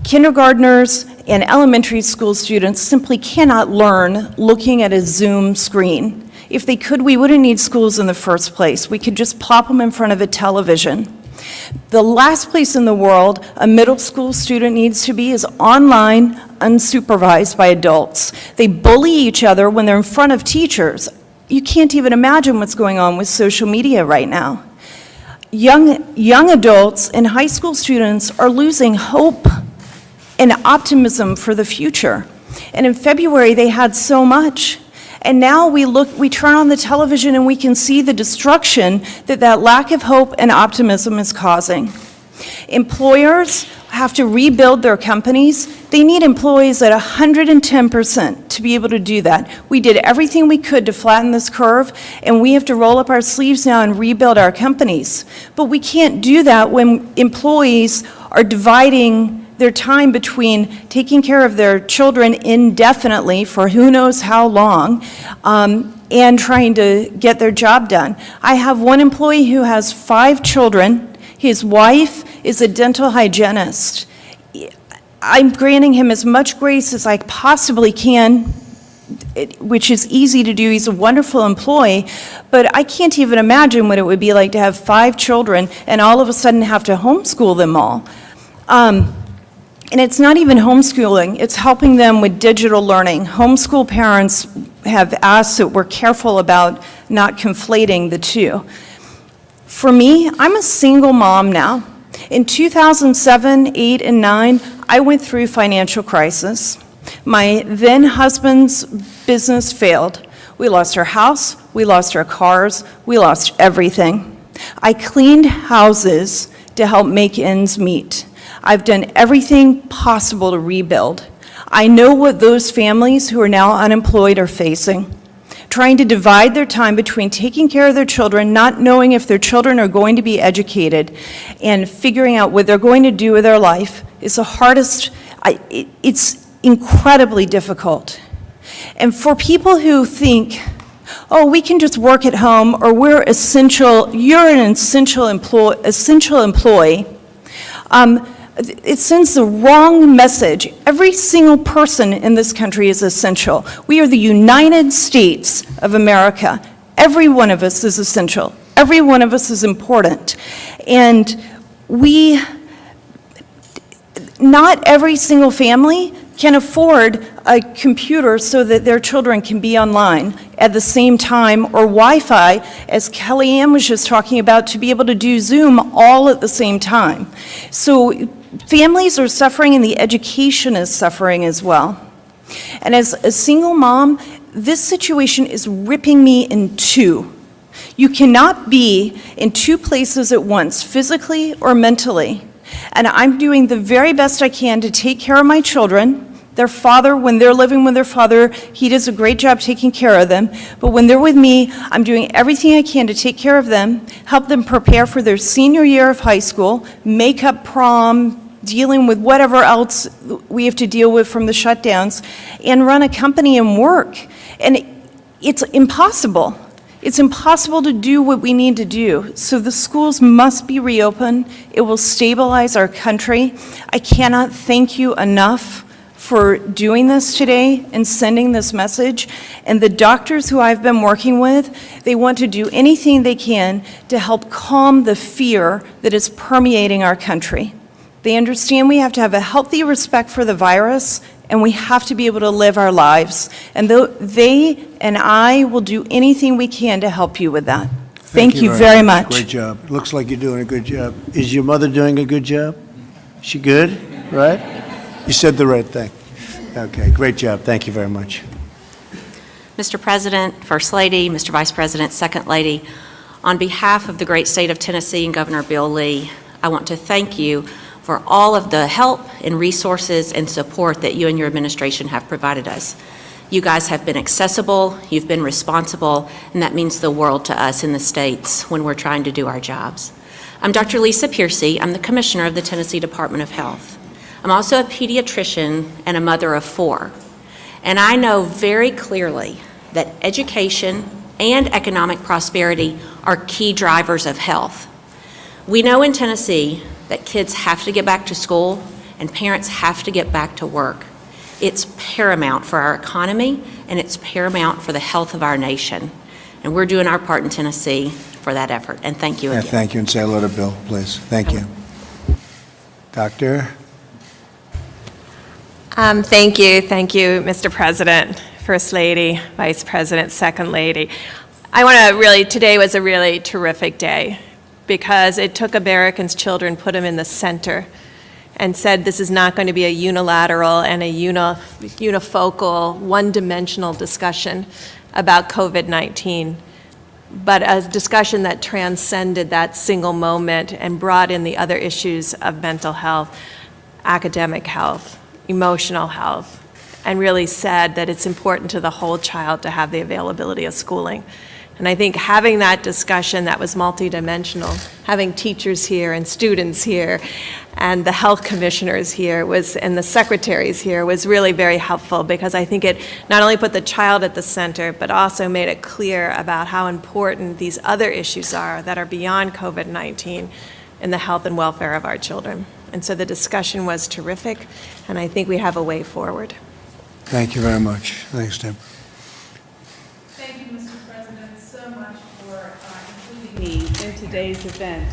Kindergartners and elementary school students simply cannot learn looking at a Zoom screen. If they could, we wouldn't need schools in the first place. We could just plop them in front of a television. The last place in the world a middle school student needs to be is online, unsupervised by adults. They bully each other when they're in front of teachers. You can't even imagine what's going on with social media right now. Young adults and high school students are losing hope and optimism for the future. And in February, they had so much. And now we turn on the television and we can see the destruction that lack of hope and optimism is causing. Employers have to rebuild their companies. They need employees at 110% to be able to do that. We did everything we could to flatten this curve, and we have to roll up our sleeves now and rebuild our companies. But we can't do that when employees are dividing their time between taking care of their children indefinitely for who knows how long, and trying to get their job done. I have one employee who has 5 children. His wife is a dental hygienist. I'm granting him as much grace as I possibly can, which is easy to do. He's a wonderful employee, but I can't even imagine what it would be like to have 5 children and all of a sudden have to homeschool them all. And it's not even homeschooling, it's helping them with digital learning. Homeschool parents have asked that we're careful about not conflating the two. For me, I'm a single mom now. In 2007, 8, and 9, I went through financial crisis. My then husband's business failed. We lost our house, we lost our cars, we lost everything. I cleaned houses to help make ends meet. I've done everything possible to rebuild. I know what those families who are now unemployed are facing. Trying to divide their time between taking care of their children, not knowing if their children are going to be educated, and figuring out what they're going to do with their life is the hardest. It's incredibly difficult. And for people who think, oh, we can just work at home, or you're an essential employee, it sends the wrong message. Every single person in this country is essential. We are the United States of America. Every one of us is essential. Every one of us is important. And not every single family can afford a computer so that their children can be online at the same time, or Wi-Fi, as Kellyanne was just talking about, to be able to do Zoom all at the same time. So families are suffering and the education is suffering as well. And as a single mom, this situation is ripping me in two. You cannot be in 2 places at once, physically or mentally. And I'm doing the very best I can to take care of my children. Their father, when they're living with their father, he does a great job taking care of them. But when they're with me, I'm doing everything I can to take care of them, help them prepare for their senior year of high school, make up prom, dealing with whatever else we have to deal with from the shutdowns, and run a company and work. And it's impossible. It's impossible to do what we need to do. So the schools must be reopened. It will stabilize our country. I cannot thank you enough for doing this today and sending this message. And the doctors who I've been working with, they want to do anything they can to help calm the fear that is permeating our country. They understand we have to have a healthy respect for the virus, and we have to be able to live our lives. And they and I will do anything we can to help you with that. Thank you very much. Great job. Looks like you're doing a good job. Is your mother doing a good job? Is she good, right? You said the right thing. Okay, great job. Thank you very much. Mr. President, First Lady, Mr. Vice President, Second Lady, on behalf of the great state of Tennessee and Governor Bill Lee, I want to thank you for all of the help and resources and support that you and your administration have provided us. You guys have been accessible, you've been responsible, and that means the world to us in the states when we're trying to do our jobs. I'm Dr. Lisa Pearcy. I'm the Commissioner of the Tennessee Department of Health. I'm also a pediatrician and a mother of 4. And I know very clearly that education and economic prosperity are key drivers of health. We know in Tennessee that kids have to get back to school and parents have to get back to work. It's paramount for our economy and it's paramount for the health of our nation. And we're doing our part in Tennessee for that effort. And thank you again. Thank you, and say hello to Bill, please. Thank you. Doctor? Thank you, Mr. President, First Lady, Vice President, Second Lady. Today was a really terrific day because it took Americans' children, put them in the center, and said this is not going to be a unilateral and a unifocal, one-dimensional discussion about COVID-19, but a discussion that transcended that single moment and brought in the other issues of mental health, academic health, emotional health, and really said that it's important to the whole child to have the availability of schooling. And I think having that discussion that was multidimensional, having teachers here and students here and the health commissioners here and the secretaries here was really very helpful because I think it not only put the child at the center, but also made it clear about how important these other issues are that are beyond COVID-19 in the health and welfare of our children. And so the discussion was terrific, and I think we have a way forward. Thank you very much. Thanks, Tim. Thank you, Mr. President, so much for including me in today's event.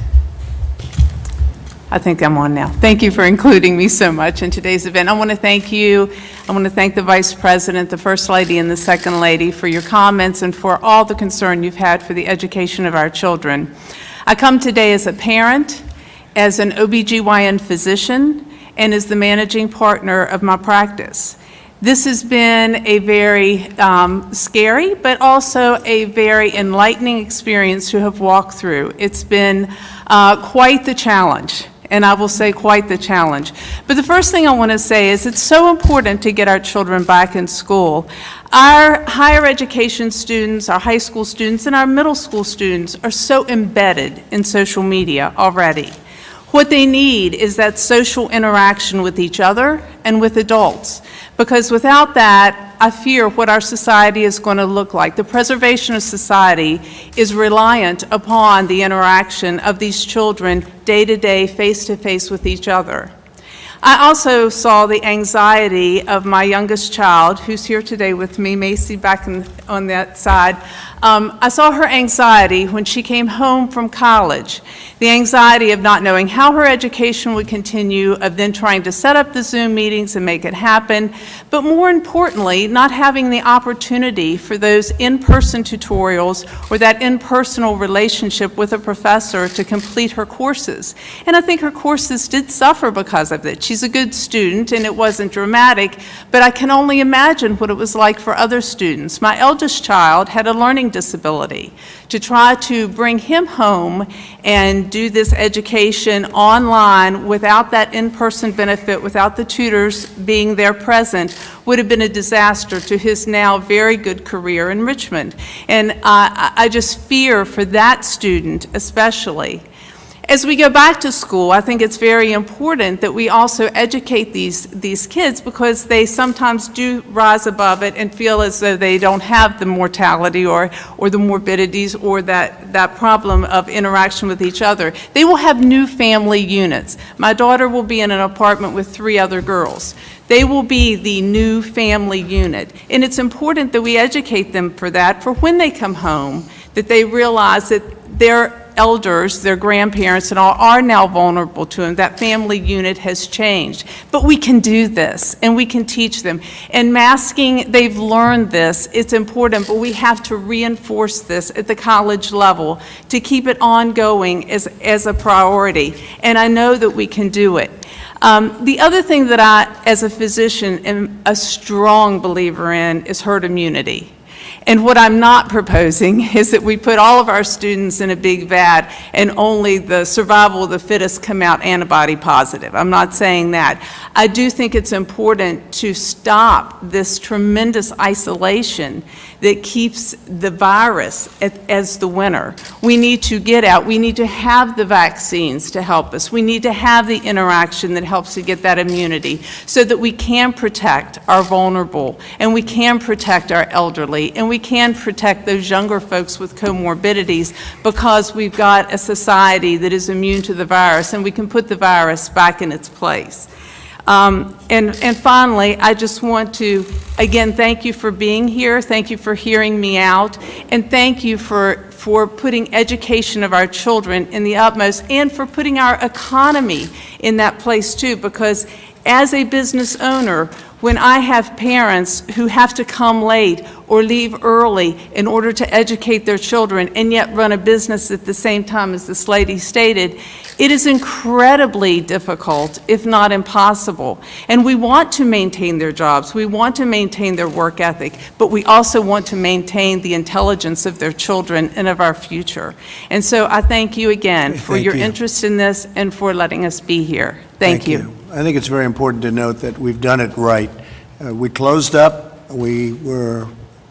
I think I'm on now. Thank you for including me so much in today's event. I want to thank you. I want to thank the Vice President, the First Lady, and the Second Lady for your comments and for all the concern you've had for the education of our children. I come today as a parent, as an OBGYN physician, and as the managing partner of my practice. This has been a very scary, but also a very enlightening experience to have walked through. It's been quite the challenge, and I will say quite the challenge. But the first thing I want to say is it's so important to get our children back in school. Our higher education students, our high school students, and our middle school students are so embedded in social media already. What they need is that social interaction with each other and with adults, because without that, I fear what our society is going to look like. The preservation of society is reliant upon the interaction of these children day to day, face to face with each other. I also saw the anxiety of my youngest child, who's here today with me, Macy, back on that side. I saw her anxiety when she came home from college, the anxiety of not knowing how her education would continue, of then trying to set up the Zoom meetings and make it happen, but more importantly, not having the opportunity for those in-person tutorials or that in-personal relationship with a professor to complete her courses. And I think her courses did suffer because of it. She's a good student and it wasn't dramatic, but I can only imagine what it was like for other students. My eldest child had a learning disability. To try to bring him home and do this education online without that in-person benefit, without the tutors being there present, would have been a disaster to his now very good career in Richmond. And I just fear for that student especially. As we go back to school, I think it's very important that we also educate these kids, because they sometimes do rise above it and feel as though they don't have the mortality or the morbidities or that problem of interaction with each other. They will have new family units. My daughter will be in an apartment with 3 other girls. They will be the new family unit. And it's important that we educate them for that, for when they come home, that they realize that their elders, their grandparents, and all are now vulnerable to them. That family unit has changed. But we can do this, and we can teach them. And masking, they've learned this. It's important, but we have to reinforce this at the college level to keep it ongoing as a priority. And I know that we can do it. The other thing that I, as a physician, am a strong believer in is herd immunity. And what I'm not proposing is that we put all of our students in a big vat and only the survival of the fittest come out antibody positive. I'm not saying that. I do think it's important to stop this tremendous isolation that keeps the virus as the winner. We need to get out. We need to have the vaccines to help us. We need to have the interaction that helps to get that immunity so that we can protect our vulnerable and we can protect our elderly and we can protect those younger folks with comorbidities because we've got a society that is immune to the virus and we can put the virus back in its place. And finally, I just want to, again, thank you for being here. Thank you for hearing me out. And thank you for putting education of our children in the utmost and for putting our economy in that place too. Because as a business owner, when I have parents who have to come late or leave early in order to educate their children and yet run a business at the same time, as this lady stated, it is incredibly difficult, if not impossible. And we want to maintain their jobs, we want to maintain their work ethic, but we also want to maintain the intelligence of their children and of our future. And so I thank you again for your interest in this and for letting us be here. Thank you. I think it's very important to note that we've done it right. We closed up. We were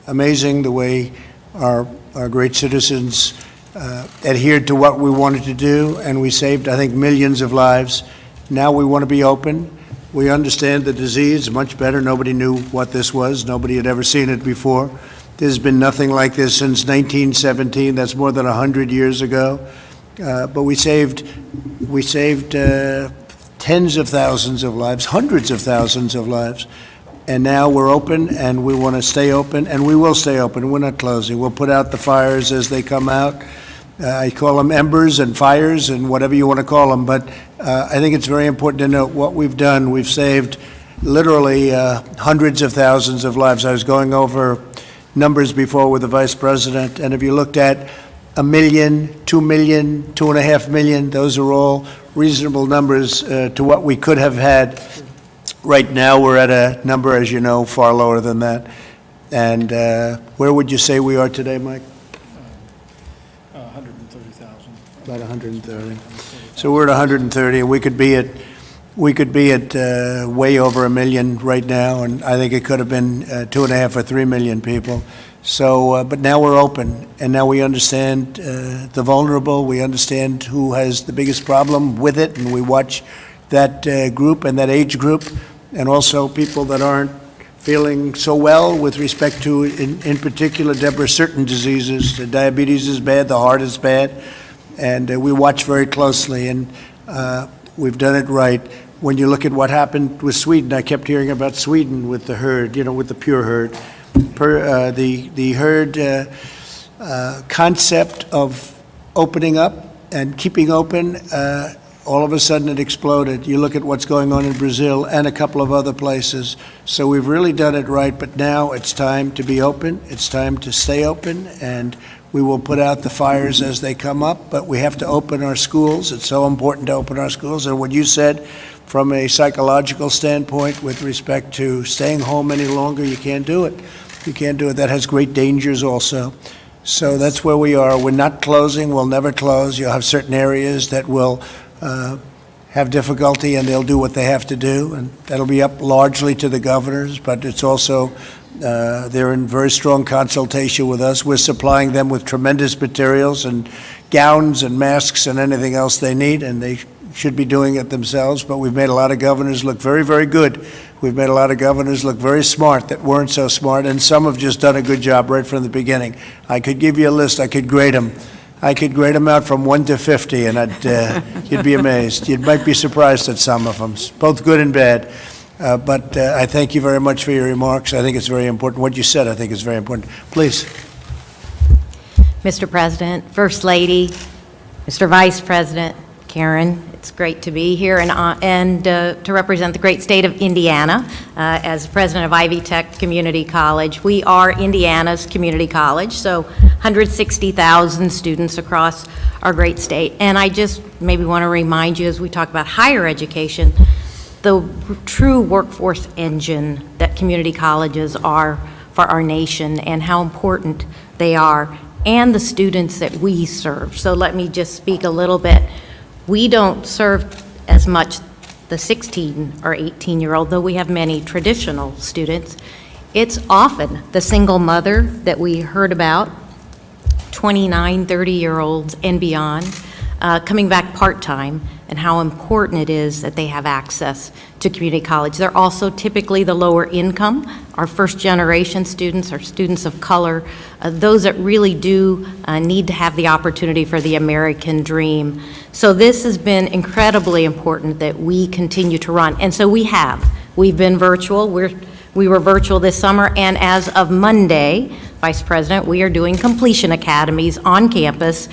amazing the way our great citizens adhered to what we wanted to do, and we saved, I think, millions of lives. Now we want to be open. We understand the disease much better. Nobody knew what this was. Nobody had ever seen it before. There's been nothing like this since 1917. That's more than 100 years ago. But we saved tens of thousands of lives, hundreds of thousands of lives. And now we're open, and we want to stay open, and we will stay open. We're not closing. We'll put out the fires as they come out. I call them embers and fires and whatever you want to call them. But I think it's very important to note what we've done. We've saved literally hundreds of thousands of lives. I was going over numbers before with the Vice President, and if you looked at 1 million, 2 million, 2.5 million, those are all reasonable numbers to what we could have had. Right now, we're at a number, as you know, far lower than that. And where would you say we are today, Mike? 130,000. About 130. So we're at 130, and we could be at way over 1 million right now, and I think it could have been 2.5 or 3 million people. So, but now we're open, and now we understand the vulnerable. We understand who has the biggest problem with it, and we watch that group and that age group, and also people that aren't feeling so well with respect to, in particular, Deborah, certain diseases. The diabetes is bad, the heart is bad, and we watch very closely, and we've done it right. When you look at what happened with Sweden, I kept hearing about Sweden with the herd, with the pure herd. The herd concept of opening up and keeping open, all of a sudden it exploded. You look at what's going on in Brazil and a couple of other places. So we've really done it right, but now it's time to be open. It's time to stay open, and we will put out the fires as they come up, but we have to open our schools. It's so important to open our schools. And what you said from a psychological standpoint with respect to staying home any longer, you can't do it. You can't do it. That has great dangers also. So that's where we are. We're not closing. We'll never close. You'll have certain areas that will have difficulty, and they'll do what they have to do, and that'll be up largely to the governors, but it's also, they're in very strong consultation with us. We're supplying them with tremendous materials and gowns and masks and anything else they need, and they should be doing it themselves, but we've made a lot of governors look very, very good. We've made a lot of governors look very smart that weren't so smart, and some have just done a good job right from the beginning. I could give you a list. I could grade them. I could grade them out from 1 to 50, and you'd be amazed. You might be surprised at some of them, both good and bad. But I thank you very much for your remarks. I think it's very important. What you said, I think, is very important. Please. Mr. President, First Lady, Mr. Vice President, Karen, it's great to be here and to represent the great state of Indiana as president of Ivy Tech Community College. We are Indiana's community college, so 160,000 students across our great state. And I just maybe want to remind you, as we talk about higher education, the true workforce engine that community colleges are for our nation and how important they are, and the students that we serve. So let me just speak a little bit. We don't serve as much the 16 or 18-year-old, though we have many traditional students. It's often the single mother that we heard about, 29, 30-year-olds and beyond, coming back part-time, and how important it is that they have access to community college. They're also typically the lower income. Our first-generation students are students of color, those that really do need to have the opportunity for the American dream. So this has been incredibly important that we continue to run. And so we have. We've been virtual. We were virtual this summer, and as of Monday, Vice President, we are doing completion academies on campus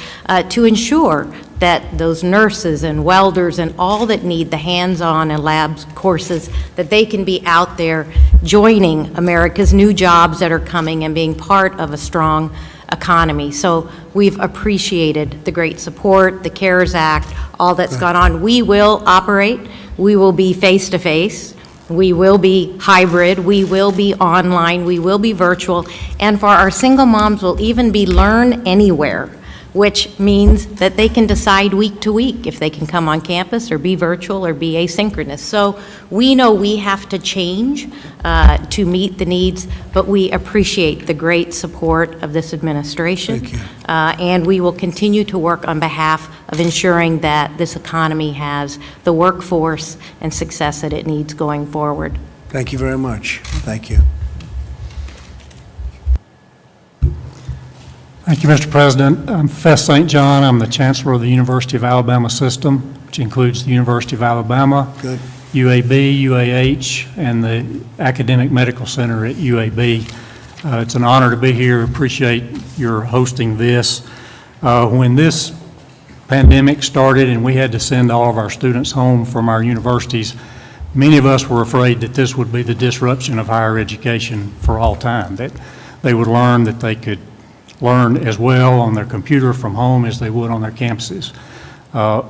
to ensure that those nurses and welders and all that need the hands-on and labs courses, that they can be out there joining America's new jobs that are coming and being part of a strong economy. So we've appreciated the great support, the CARES Act, all that's gone on. We will operate. We will be face-to-face. We will be hybrid, we will be online, we will be virtual, and for our single moms, we'll even be learn anywhere, which means that they can decide week to week if they can come on campus or be virtual or be asynchronous. So we know we have to change to meet the needs, but we appreciate the great support of this administration. Thank you. And we will continue to work on behalf of ensuring that this economy has the workforce and success that it needs going forward. Thank you very much. Thank you. Thank you, Mr. President. I'm Fess St. John. I'm the Chancellor of the University of Alabama system, which includes the University of Alabama, Good. UAB, UAH, and the Academic Medical Center at UAB. It's an honor to be here. Appreciate your hosting this. When this pandemic started and we had to send all of our students home from our universities, many of us were afraid that this would be the disruption of higher education for all time, that they would learn that they could learn as well on their computer from home as they would on their campuses.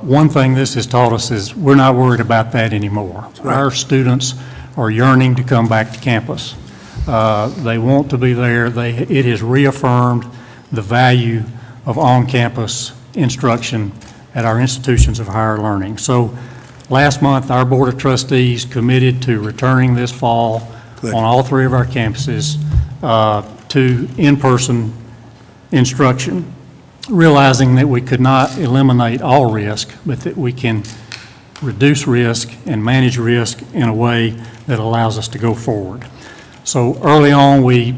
One thing this has taught us is we're not worried about that anymore. Right. Our students are yearning to come back to campus. They want to be there. It has reaffirmed the value of on-campus instruction at our institutions of higher learning. So last month, our Board of Trustees committed to returning this fall Good. on all three of our campuses to in-person instruction, realizing that we could not eliminate all risk, but that we can reduce risk and manage risk in a way that allows us to go forward. So early on, we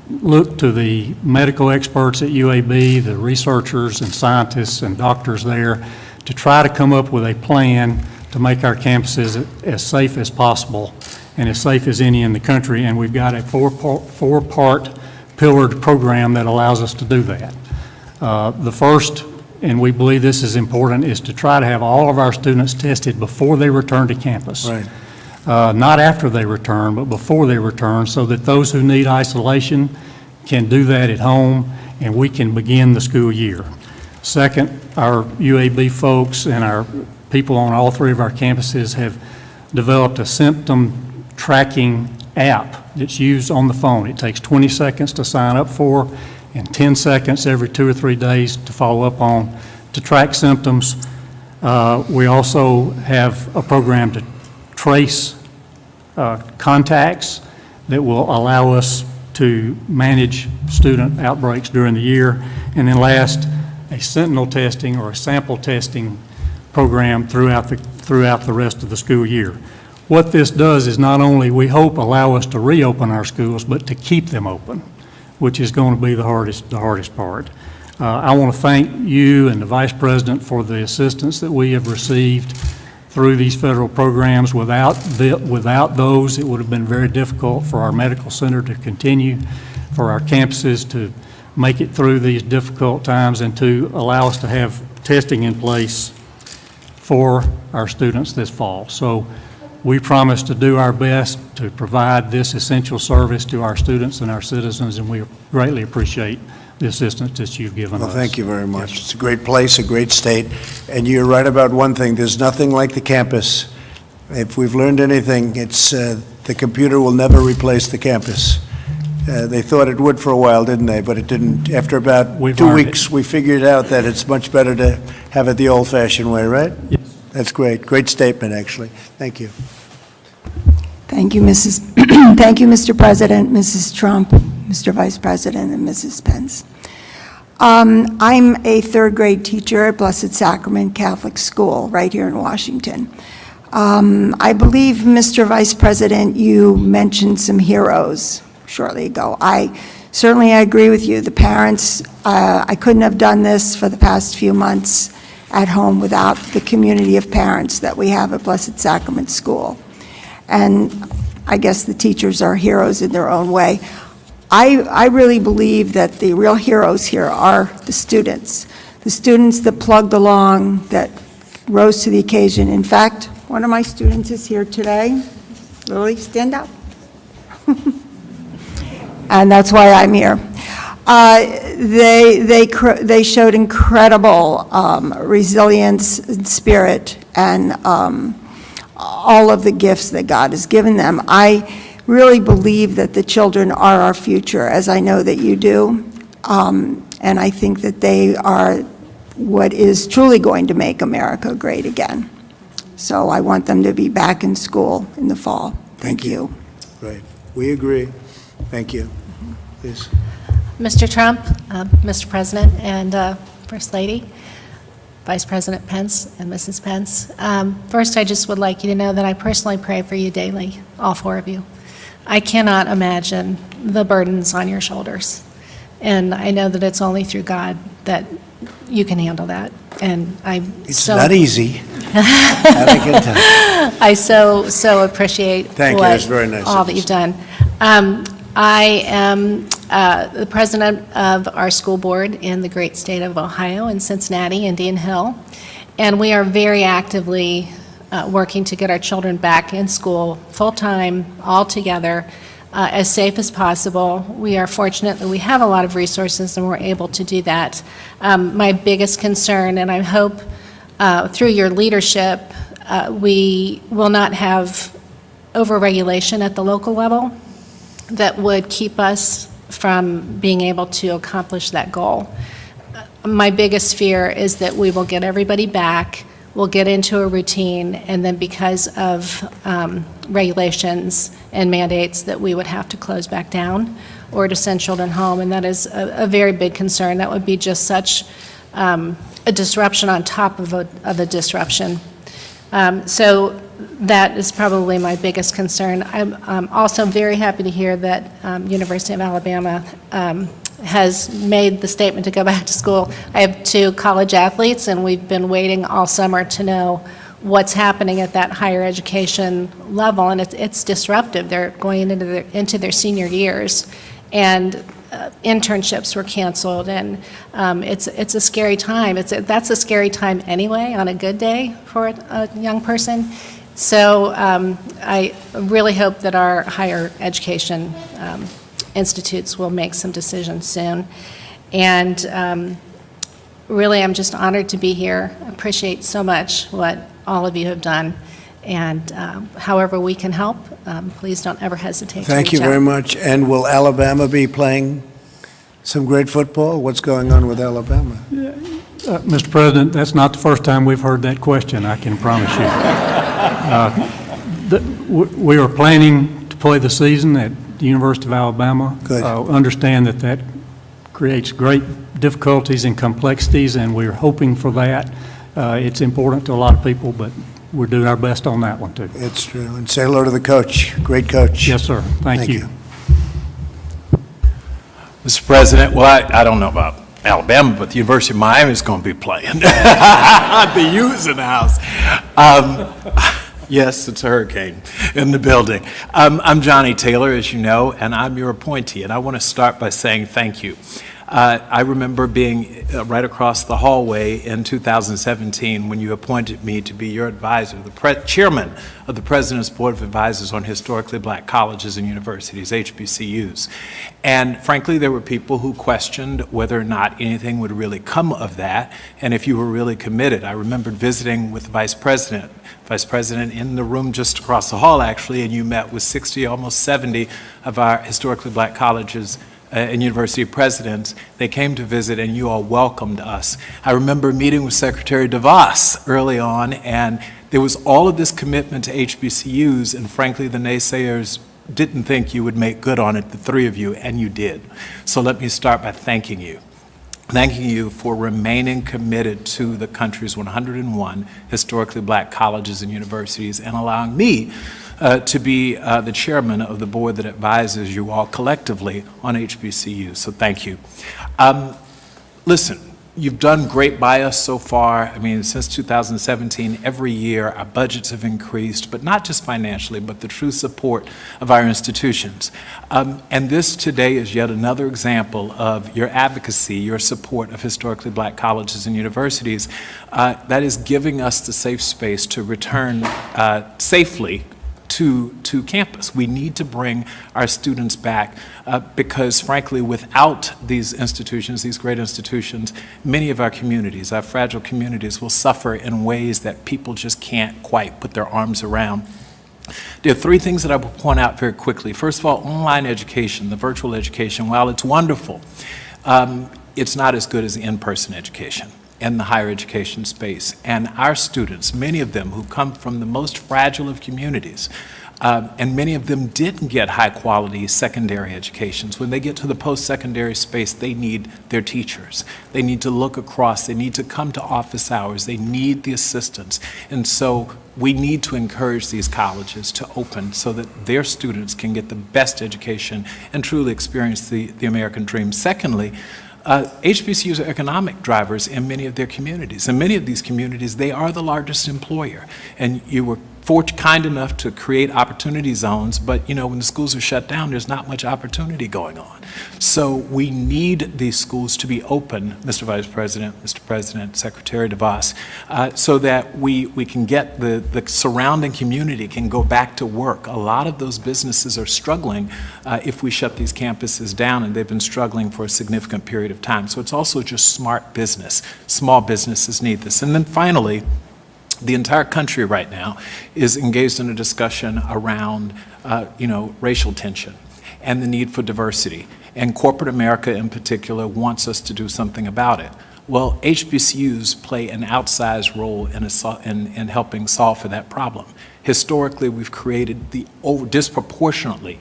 looked to the medical experts at UAB, the researchers and scientists and doctors there, to try to come up with a plan to make our campuses as safe as possible and as safe as any in the country. And we've got a four-part pillared program that allows us to do that. The first, and we believe this is important, is to try to have all of our students tested before they return to campus. Right. Not after they return, but before they return, so that those who need isolation can do that at home and we can begin the school year. Second, our UAB folks and our people on all three of our campuses have developed a symptom tracking app that's used on the phone. It takes 20 seconds to sign up for and 10 seconds every 2 or 3 days to follow up on to track symptoms. We also have a program to trace contacts that will allow us to manage student outbreaks during the year. And then last, a sentinel testing or a sample testing program throughout the rest of the school year. What this does is not only, we hope, allow us to reopen our schools, but to keep them open, which is going to be the hardest part. I want to thank you and the Vice President for the assistance that we have received through these federal programs. Without those, it would have been very difficult for our medical center to continue, for our campuses to make it through these difficult times, and to allow us to have testing in place for our students this fall. So we promise to do our best to provide this essential service to our students and our citizens, and we greatly appreciate the assistance that you've given us. Well, thank you very much. It's a great place, a great state, and you're right about one thing. There's nothing like the campus. If we've learned anything, it's the computer will never replace the campus. They thought it would for a while, didn't they? But it didn't. After about We've 2 learned weeks, we figured out that it's much better to have it the old-fashioned way, right? Yes. That's great. Great statement, actually. Thank you. Thank you, Thank you, Mr. President, Mrs. Trump, Mr. Vice President, and Mrs. Pence. I'm a third-grade teacher at Blessed Sacrament Catholic School right here in Washington. I believe, Mr. Vice President, you mentioned some heroes shortly ago. I agree with you. The parents, I couldn't have done this for the past few months at home without the community of parents that we have at Blessed Sacrament School. And I guess the teachers are heroes in their own way. I really believe that the real heroes here are the students that plugged along, that rose to the occasion. In fact, one of my students is here today. Lily, stand up. And that's why I'm here. They showed incredible resilience and spirit and all of the gifts that God has given them. I really believe that the children are our future, as I know that you do. And I think that they are what is truly going to make America great again. So I want them to be back in school in the fall. Thank you. Right. We agree. Thank you. Please. Mr. Trump, Mr. President, and First Lady, Vice President Pence, and Mrs. Pence. First, I just would like you to know that I personally pray for you daily, all four of you. I cannot imagine the burdens on your shoulders. And I know that it's only through God that you can handle that. And It's not easy. I can tell. I so appreciate Thank you. That's very nice all of that you. you've done. I am the president of our school board in the great state of Ohio, in Cincinnati, Indian Hill, and we are very actively working to get our children back in school full-time, all together, as safe as possible. We are fortunate that we have a lot of resources and we're able to do that. My biggest concern, and I hope through your leadership, we will not have overregulation at the local level that would keep us from being able to accomplish that goal. My biggest fear is that we will get everybody back, we'll get into a routine, and then because of regulations and mandates that we would have to close back down or to send children home, and that is a very big concern. That would be just such a disruption on top of a disruption. So that is probably my biggest concern. I'm also very happy to hear that University of Alabama has made the statement to go back to school. I have 2 college athletes, and we've been waiting all summer to know what's happening at that higher education level, and it's disruptive. They're going into their senior years, and internships were canceled, and it's a scary time. That's a scary time anyway on a good day for a young person. So I really hope that our higher education institutes will make some decisions soon. And really, I'm just honored to be here. I appreciate so much what all of you have done. And however we can help, please don't ever hesitate to Thank reach you out. very much. And will Alabama be playing some great football? What's going on with Alabama? Mr. President, that's not the first time we've heard that question, I can promise you. We are planning to play the season at the University of Alabama. Good. Understand that creates great difficulties and complexities, and we're hoping for that. It's important to a lot of people, but we're doing our best on that one, too. It's true. And say hello to the coach. Great coach. Yes, sir. Thank you. Mr. President, well, I don't know about Alabama, but the University of Miami is going to be playing. The U's in the house. Yes, it's a hurricane in the building. I'm Johnny Taylor, as you know, and I'm your appointee, and I want to start by saying thank you. I remember being right across the hallway in 2017 when you appointed me to be your advisor, the chairman of the President's Board of Advisors on Historically Black Colleges and Universities, HBCUs. And frankly, there were people who questioned whether or not anything would really come of that, and if you were really committed. I remembered visiting with the Vice President in the room just across the hall, actually, and you met with 60, almost 70 of our historically black colleges and university presidents. They came to visit, and you all welcomed us. I remember meeting with Secretary DeVos early on, and there was all of this commitment to HBCUs, and frankly, the naysayers didn't think you would make good on it, the three of you, and you did. So let me start by thanking you. Thanking you for remaining committed to the country's 101 historically black colleges and universities, and allowing me to be the chairman of the board that advises you all collectively on HBCUs. So thank you. Listen, you've done great by us so far. I mean, since 2017, every year our budgets have increased, but not just financially, but the true support of our institutions. And this today is yet another example of your advocacy, your support of historically black colleges and universities that is giving us the safe space to return safely to campus. We need to bring our students back because, frankly, without these institutions, these great institutions, many of our communities, our fragile communities, will suffer in ways that people just can't quite put their arms around. There are three things that I will point out very quickly. First of all, online education, the virtual education, while it's wonderful, it's not as good as the in-person education in the higher education space. And our students, many of them who come from the most fragile of communities, and many of them didn't get high quality secondary educations. When they get to the post-secondary space, they need their teachers. They need to look across, they need to come to office hours, they need the assistance. And so we need to encourage these colleges to open so that their students can get the best education and truly experience the American dream. Secondly, HBCUs are economic drivers in many of their communities. In many of these communities, they are the largest employer. And you were kind enough to create opportunity zones, but when the schools are shut down, there's not much opportunity going on. So we need these schools to be open, Mr. Vice President, Mr. President, Secretary DeVos, so that we can get the surrounding community can go back to work. A lot of those businesses are struggling if we shut these campuses down, and they've been struggling for a significant period of time. So it's also just smart business. Small businesses need this. And then finally, the entire country right now is engaged in a discussion around, racial tension and the need for diversity. And corporate America in particular wants us to do something about it. Well, HBCUs play an outsized role in helping solve for that problem. Historically, we've created disproportionately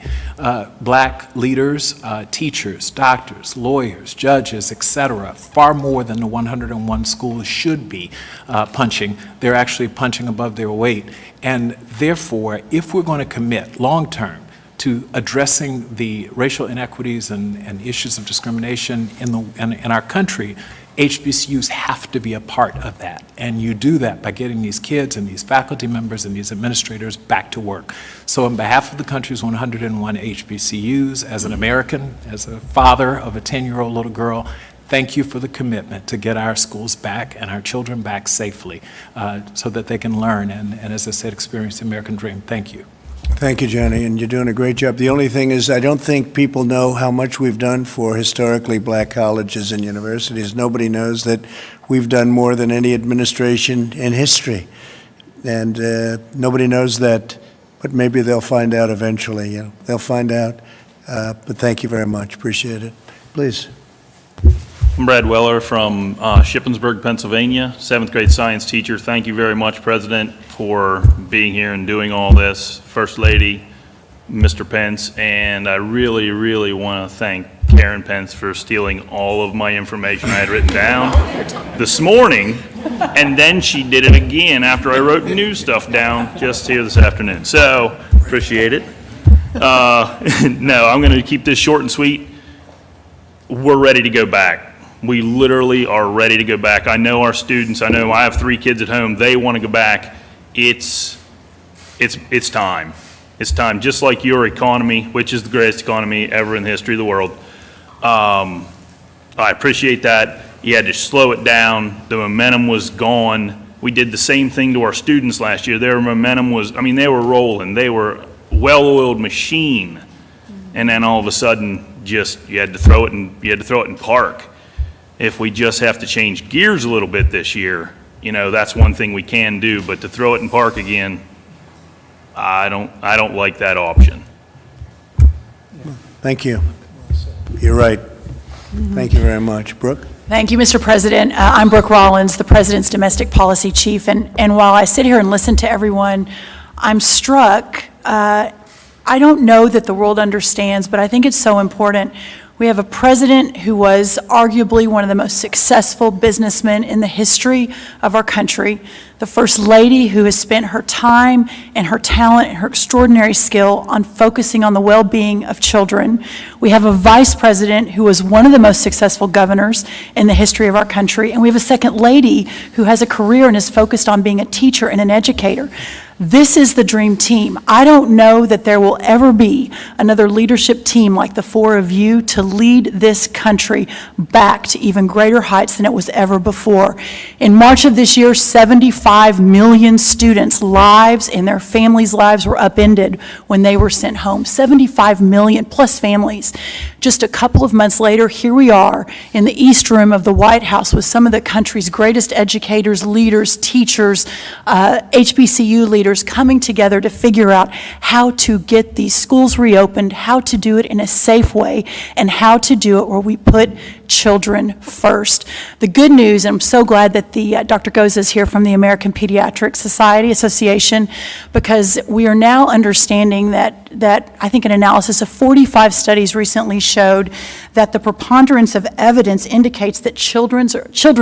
black leaders, teachers, doctors, lawyers, judges, et cetera, far more than the 101 schools should be punching. They're actually punching above their weight. And therefore, if we're going to commit long-term to addressing the racial inequities and issues of discrimination in our country, HBCUs have to be a part of that. And you do that by getting these kids and these faculty members and these administrators back to work. So on behalf of the country's 101 HBCUs, as an American, as a father of a 10-year-old little girl, thank you for the commitment to get our schools back and our children back safely so that they can learn and, as I said, experience the American dream. Thank you. Thank you, Johnny, and you're doing a great job. The only thing is, I don't think people know how much we've done for historically black colleges and universities. Nobody knows that we've done more than any administration in history. And nobody knows that, but maybe they'll find out eventually. They'll find out. But thank you very much. Appreciate it. Please. I'm Brad Weller from Shippensburg, Pennsylvania, 7th grade science teacher. Thank you very much, President, for being here and doing all this. First Lady, Mr. Pence, and I really, really want to thank Karen Pence for stealing all of my information I had written down this morning, and then she did it again after I wrote new stuff down just here this afternoon. So, appreciate it. No, I'm going to keep this short and sweet. We're ready to go back. We literally are ready to go back. I know our students, I have 3 kids at home, they want to go back. It's time. It's time, just like your economy, which is the greatest economy ever in the history of the world. I appreciate that. You had to slow it down. The momentum was gone. We did the same thing to our students last year. Their momentum was, I mean, they were rolling. They were a well-oiled machine. And then all of a sudden, just, you had to throw it in park. If we just have to change gears a little bit this year, you know, that's one thing we can do, but to throw it in park again, I don't like that option. Thank you. You're right. Thank you very much. Brooke? Thank you, Mr. President. I'm Brooke Rollins, the President's Domestic Policy Chief, and while I sit here and listen to everyone, I'm struck. I don't know that the world understands, but I think it's so important. We have a president who was arguably one of the most successful businessmen in the history of our country, the First Lady who has spent her time and her talent and her extraordinary skill on focusing on the well-being of children. We have a Vice President who was one of the most successful governors in the history of our country, and we have a Second Lady who has a career and is focused on being a teacher and an educator. This is the dream team. I don't know that there will ever be another leadership team like the four of you to lead this country back to even greater heights than it was ever before. In March of this year, 75 million students' lives and their families' lives were upended when they were sent home. 75 million plus families. Just a couple of months later, here we are in the East Room of the White House with some of the country's greatest educators, leaders, teachers, HBCU leaders, coming together to figure out how to get these schools reopened, how to do it in a safe way, and how to do it where we put children first. The good news, and I'm so glad that Dr. Goza is here from the American Pediatric Society Association, because we are now understanding that I think an analysis of 45 studies recently showed that the preponderance of evidence indicates that children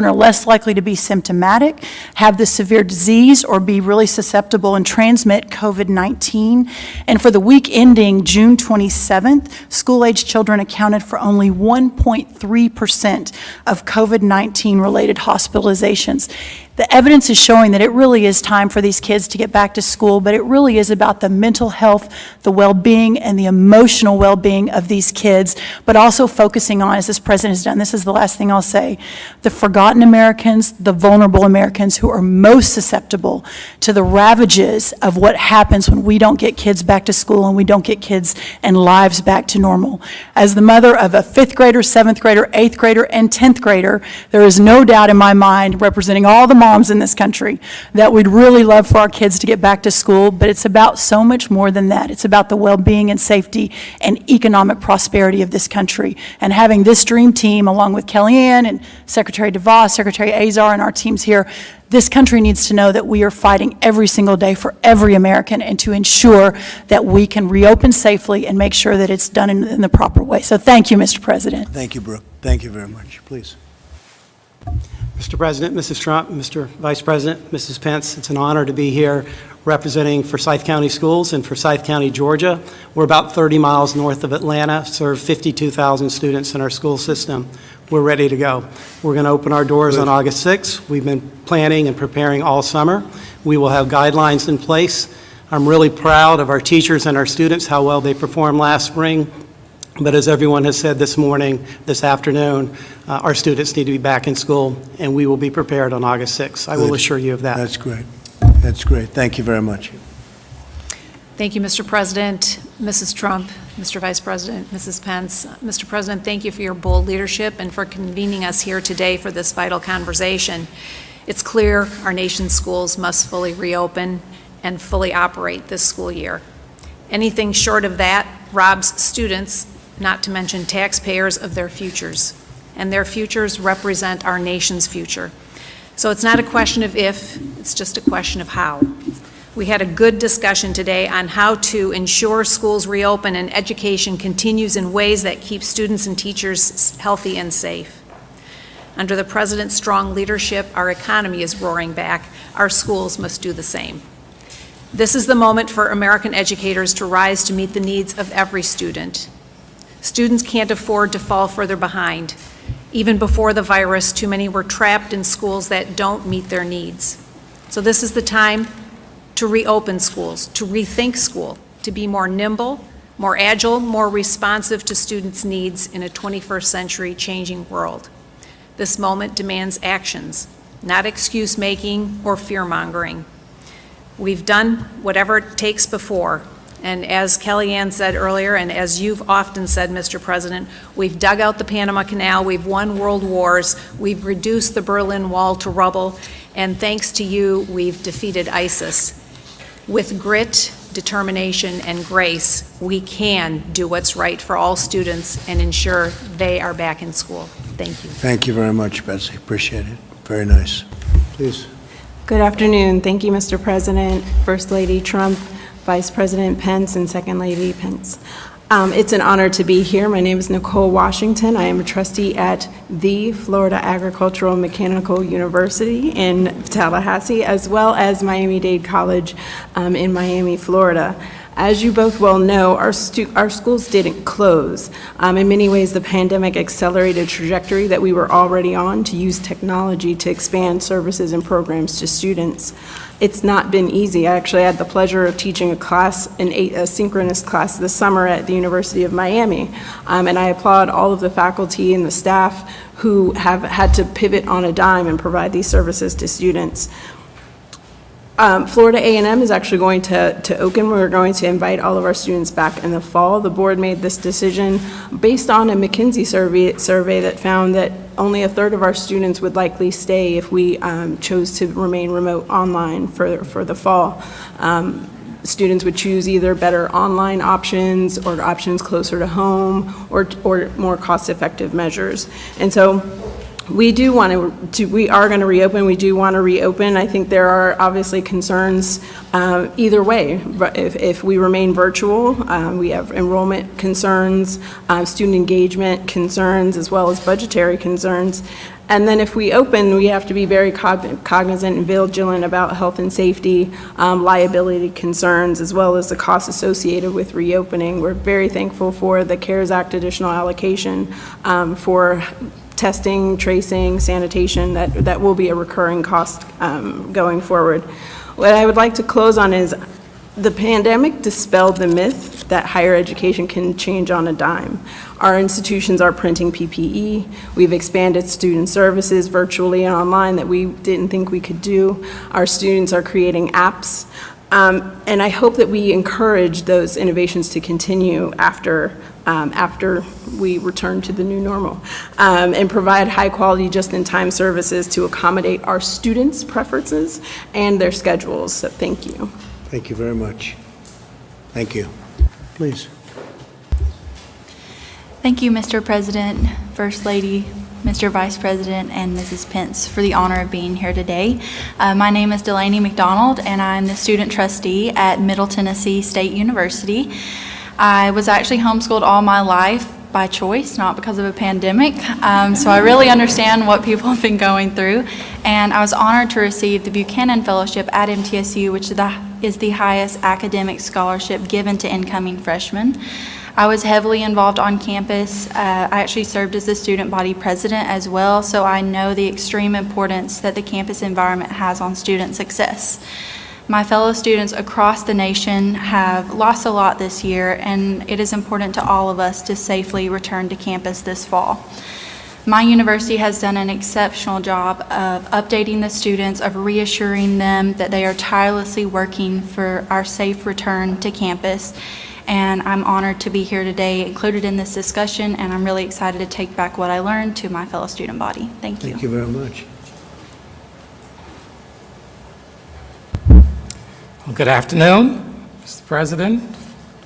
are less likely to be symptomatic, have the severe disease, or be really susceptible and transmit COVID-19. And for the week ending June 27th, school-age children accounted for only 1.3% of COVID-19 related hospitalizations. The evidence is showing that it really is time for these kids to get back to school, but it really is about the mental health, the well-being, and the emotional well-being of these kids, but also focusing on, as this president has done, this is the last thing I'll say, the forgotten Americans, the vulnerable Americans who are most susceptible to the ravages of what happens when we don't get kids back to school and we don't get kids and lives back to normal. As the mother of a 5th grader, 7th grader, 8th grader, and 10th grader, there is no doubt in my mind, representing all the moms in this country, that we'd really love for our kids to get back to school, but it's about so much more than that. It's about the well-being and safety and economic prosperity of this country. And having this dream team, along with Kellyanne and Secretary DeVos, Secretary Azar, and our teams here, this country needs to know that we are fighting every single day for every American and to ensure that we can reopen safely and make sure that it's done in the proper way. So thank you, Mr. President. Thank you, Brooke. Thank you very much. Please. Mr. President, Mrs. Trump, Mr. Vice President, Mrs. Pence, it's an honor to be here representing Forsyth County Schools in Forsyth County, Georgia. We're about 30 miles north of Atlanta, serve 52,000 students in our school system. We're ready to go. We're going to open our doors on August 6th. We've been planning and preparing all summer. We will have guidelines in place. I'm really proud of our teachers and our students, how well they performed last spring. But as everyone has said this morning, this afternoon, our students need to be back in school, and we will be prepared on August 6th. I will assure you of that. That's great. That's great. Thank you very much. Thank you, Mr. President, Mrs. Trump, Mr. Vice President, Mrs. Pence. Mr. President, thank you for your bold leadership and for convening us here today for this vital conversation. It's clear our nation's schools must fully reopen and fully operate this school year. Anything short of that robs students, not to mention taxpayers, of their futures. And their futures represent our nation's future. So it's not a question of if, it's just a question of how. We had a good discussion today on how to ensure schools reopen and education continues in ways that keep students and teachers healthy and safe. Under the President's strong leadership, our economy is roaring back. Our schools must do the same. This is the moment for American educators to rise to meet the needs of every student. Students can't afford to fall further behind. Even before the virus, too many were trapped in schools that don't meet their needs. So this is the time to reopen schools, to rethink school, to be more nimble, more agile, more responsive to students' needs in a 21st century changing world. This moment demands actions, not excuse-making or fear-mongering. We've done whatever it takes before, and as Kellyanne said earlier, and as you've often said, Mr. President, we've dug out the Panama Canal, we've won world wars, we've reduced the Berlin Wall to rubble, and thanks to you, we've defeated ISIS. With grit, determination, and grace, we can do what's right for all students and ensure they are back in school. Thank you. Thank you very much, Betsy. Appreciate it. Very nice. Please. Good afternoon. Thank you, Mr. President, First Lady Trump, Vice President Pence, and Second Lady Pence. It's an honor to be here. My name is Nicole Washington. I am a trustee at the Florida Agricultural Mechanical University in Tallahassee, as well as Miami-Dade College in Miami, Florida. As you both well know, our schools didn't close. In many ways, the pandemic accelerated a trajectory that we were already on to use technology to expand services and programs to students. It's not been easy. I actually had the pleasure of teaching a class, a synchronous class this summer at the University of Miami. And I applaud all of the faculty and the staff who have had to pivot on a dime and provide these services to students. Florida A&M is actually going to open. We're going to invite all of our students back in the fall. The board made this decision based on a McKinsey survey that found that only a third of our students would likely stay if we chose to remain remote online for the fall. Students would choose either better online options or options closer to home or more cost-effective measures. And so we are going to reopen. We do want to reopen. I think there are obviously concerns either way. If we remain virtual, we have enrollment concerns, student engagement concerns, as well as budgetary concerns. And then if we open, we have to be very cognizant and vigilant about health and safety, liability concerns, as well as the costs associated with reopening. We're very thankful for the CARES Act additional allocation for testing, tracing, sanitation, that will be a recurring cost going forward. What I would like to close on is the pandemic dispelled the myth that higher education can change on a dime. Our institutions are printing PPE. We've expanded student services virtually and online that we didn't think we could do. Our students are creating apps. And I hope that we encourage those innovations to continue after we return to the new normal, and provide high-quality, just-in-time services to accommodate our students' preferences and their schedules. So thank you. Thank you very much. Thank you. Please. Thank you, Mr. President, First Lady, Mr. Vice President, and Mrs. Pence for the honor of being here today. My name is Delaney McDonald, and I'm the student trustee at Middle Tennessee State University. I was actually homeschooled all my life by choice, not because of a pandemic, so I really understand what people have been going through, and I was honored to receive the Buchanan Fellowship at MTSU, which is the highest academic scholarship given to incoming freshmen. I was heavily involved on campus. I actually served as the student body president as well, so I know the extreme importance that the campus environment has on student success. My fellow students across the nation have lost a lot this year, and it is important to all of us to safely return to campus this fall. My university has done an exceptional job of updating the students, of reassuring them that they are tirelessly working for our safe return to campus. And I'm honored to be here today, included in this discussion, and I'm really excited to take back what I learned to my fellow student body. Thank you. Thank you very much. Well, good afternoon, Mr. President,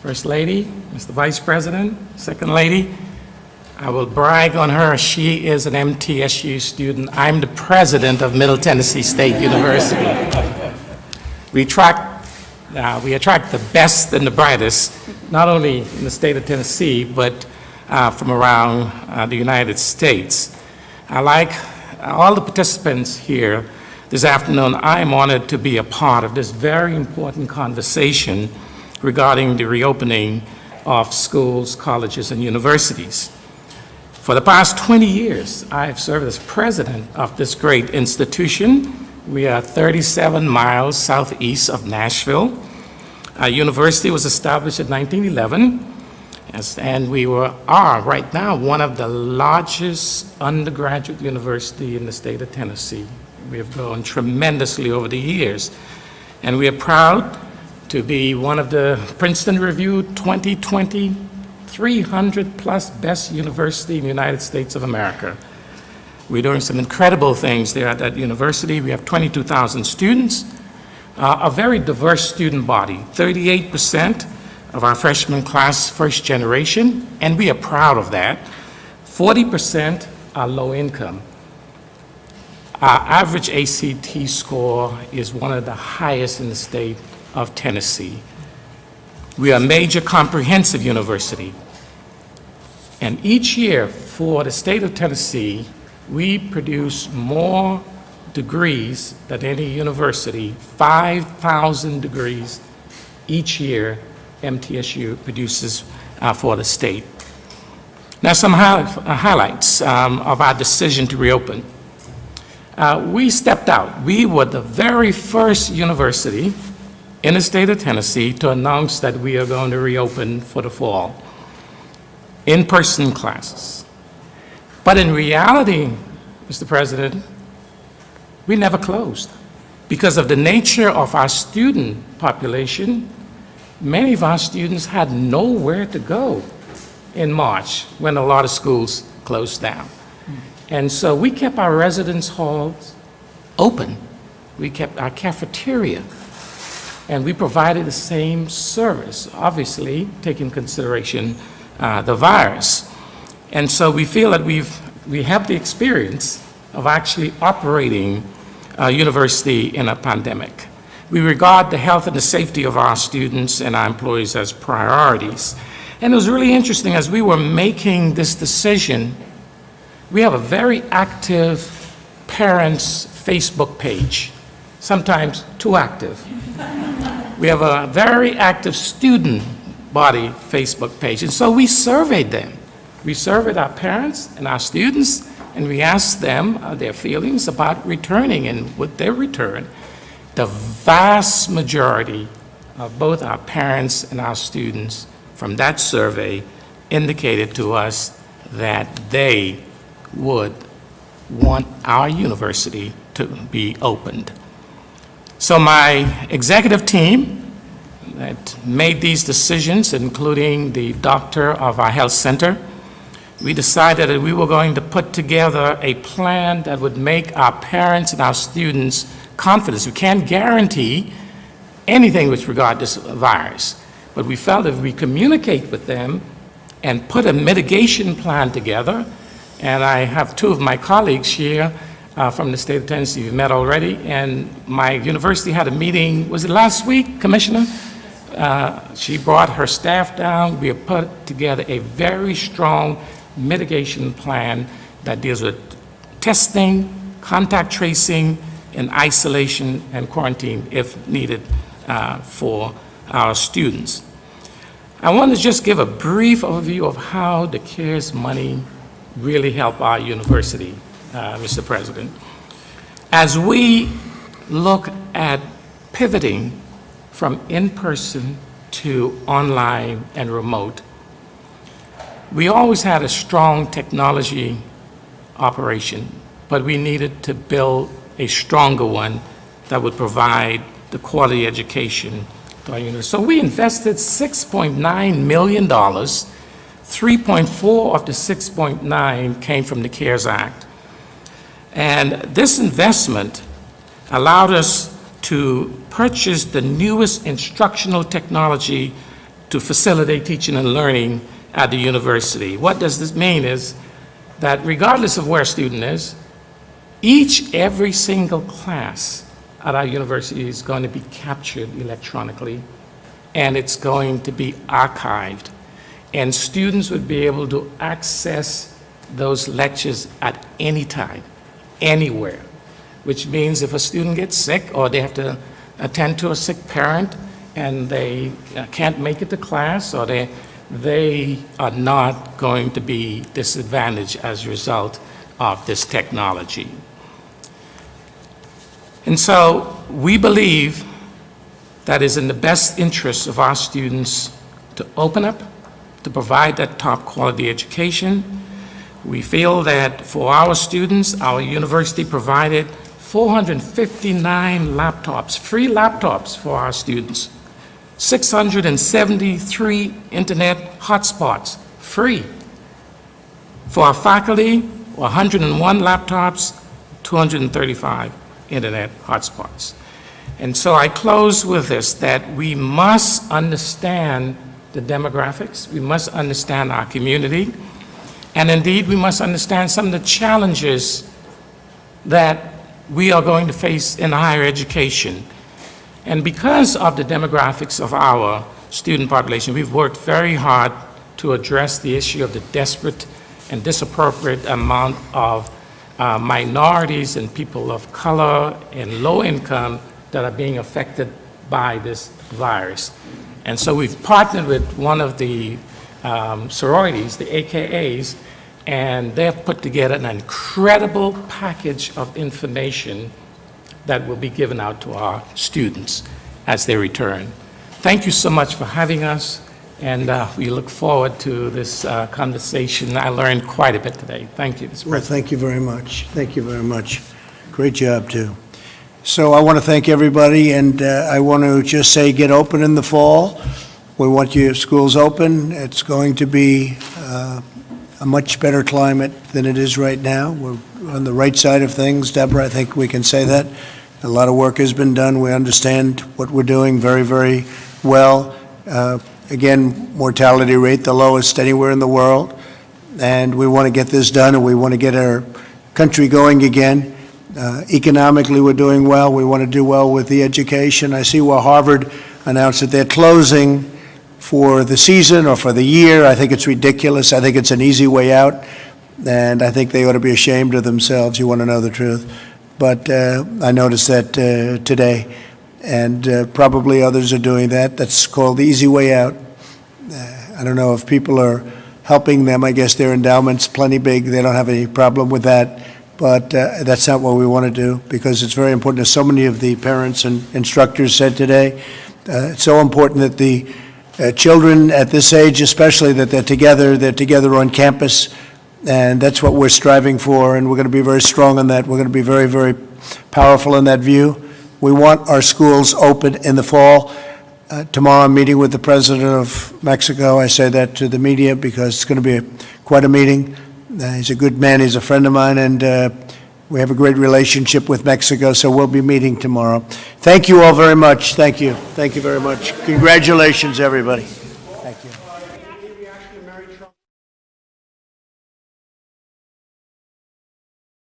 First Lady, Mr. Vice President, Second Lady. I will brag on her. She is an MTSU student. I'm the president of Middle Tennessee State University. We attract the best and the brightest, not only in the state of Tennessee, but from around the United States. I like all the participants here this afternoon. I am honored to be a part of this very important conversation regarding the reopening of schools, colleges, and universities. For the past 20 years, I have served as president of this great institution. We are 37 miles southeast of Nashville. Our university was established in 1911 Yes, and we are right now one of the largest undergraduate university in the state of Tennessee. We have grown tremendously over the years, and we are proud to be one of the Princeton Review 2020 300-plus best university in the United States of America. We're doing some incredible things there at that university. We have 22,000 students, a very diverse student body, 38% of our freshman class first generation, and we are proud of that. 40% are low income. Our average ACT score is one of the highest in the state of Tennessee. We are a major comprehensive university. And each year for the state of Tennessee, we produce more degrees than any university, 5,000 degrees each year MTSU produces for the state. Now some highlights of our decision to reopen. We stepped out. We were the very first university in the state of Tennessee to announce that we are going to reopen for the fall, in-person classes. But in reality, Mr. President, we never closed. Because of the nature of our student population, many of our students had nowhere to go in March when a lot of schools closed down. And so we kept our residence halls open. We kept our cafeteria, and we provided the same service, obviously taking consideration the virus. And so we feel that we have the experience of actually operating a university in a pandemic. We regard the health and the safety of our students and our employees as priorities. And it was really interesting as we were making this decision. We have a very active parents' Facebook page, sometimes too active. We have a very active student body Facebook page, and so we surveyed them. We surveyed our parents and our students, and we asked them their feelings about returning, and would they return. The vast majority of both our parents and our students from that survey indicated to us that they would want our university to be opened. So my executive team that made these decisions, including the doctor of our health center, we decided that we were going to put together a plan that would make our parents and our students confident. We can't guarantee anything with regard to this virus, but we felt if we communicate with them and put a mitigation plan together, and I have two of my colleagues here from the state of Tennessee we've met already, and my university had a meeting, was it last week, Commissioner? She brought her staff down. We have put together a very strong mitigation plan that deals with testing, contact tracing, and isolation and quarantine if needed for our students. I want to just give a brief overview of how the CARES money really helped our university, Mr. President. As we look at pivoting from in-person to online and remote, we always had a strong technology operation, but we needed to build a stronger one that would provide the quality education to our university. So we invested $6.9 million. 3.4 of the 6.9 came from the CARES Act. And this investment allowed us to purchase the newest instructional technology to facilitate teaching and learning at the university. What does this mean is that regardless of where a student is, every single class at our university is going to be captured electronically, and it's going to be archived. And students would be able to access those lectures at any time, anywhere, which means if a student gets sick or they have to attend to a sick parent and they can't make it to class, or they are not going to be disadvantaged as a result of this technology. And so we believe that it's in the best interest of our students to open up, to provide that top quality education. We feel that for our students, our university provided 459 laptops, free laptops for our students, 673 internet hotspots, free. For our faculty, 101 laptops, 235 internet hotspots. And so I close with this, that we must understand the demographics, we must understand our community, and indeed we must understand some of the challenges that we are going to face in higher education. And because of the demographics of our student population, we've worked very hard to address the issue of the desperate and disappropriate amount of minorities and people of color and low income that are being affected by this virus. And so we've partnered with one of the sororities, the AKAs, and they have put together an incredible package of information that will be given out to our students as they return. Thank you so much for having us, and we look forward to this conversation. I learned quite a bit today. Thank you, Mr. President. Well, thank you very much. Thank you very much. Great job, too. So I want to thank everybody, and I want to just say get open in the fall. We want your schools open. It's going to be a much better climate than it is right now. We're on the right side of things. Deborah, I think we can say that. A lot of work has been done. We understand what we're doing very, very well. Again, mortality rate, the lowest anywhere in the world. And we want to get this done, and we want to get our country going again. Economically, we're doing well. We want to do well with the education. I see where Harvard announced that they're closing for the season or for the year. I think it's ridiculous. I think it's an easy way out, and I think they ought to be ashamed of themselves. You want to know the truth. But I noticed that today, and probably others are doing that. That's called the easy way out. I don't know if people are helping them. I guess their endowment's plenty big. They don't have any problem with that. But that's not what we want to do, because it's very important, as so many of the parents and instructors said today. It's so important that the children at this age, especially, that they're together on campus, and that's what we're striving for, and we're going to be very strong on that. We're going to be very, very powerful in that view. We want our schools open in the fall. Tomorrow I'm meeting with the President of Mexico. I say that to the media because it's going to be quite a meeting. He's a good man, he's a friend of mine, and we have a great relationship with Mexico, so we'll be meeting tomorrow. Thank you all very much. Thank you. Thank you very much. Congratulations, everybody.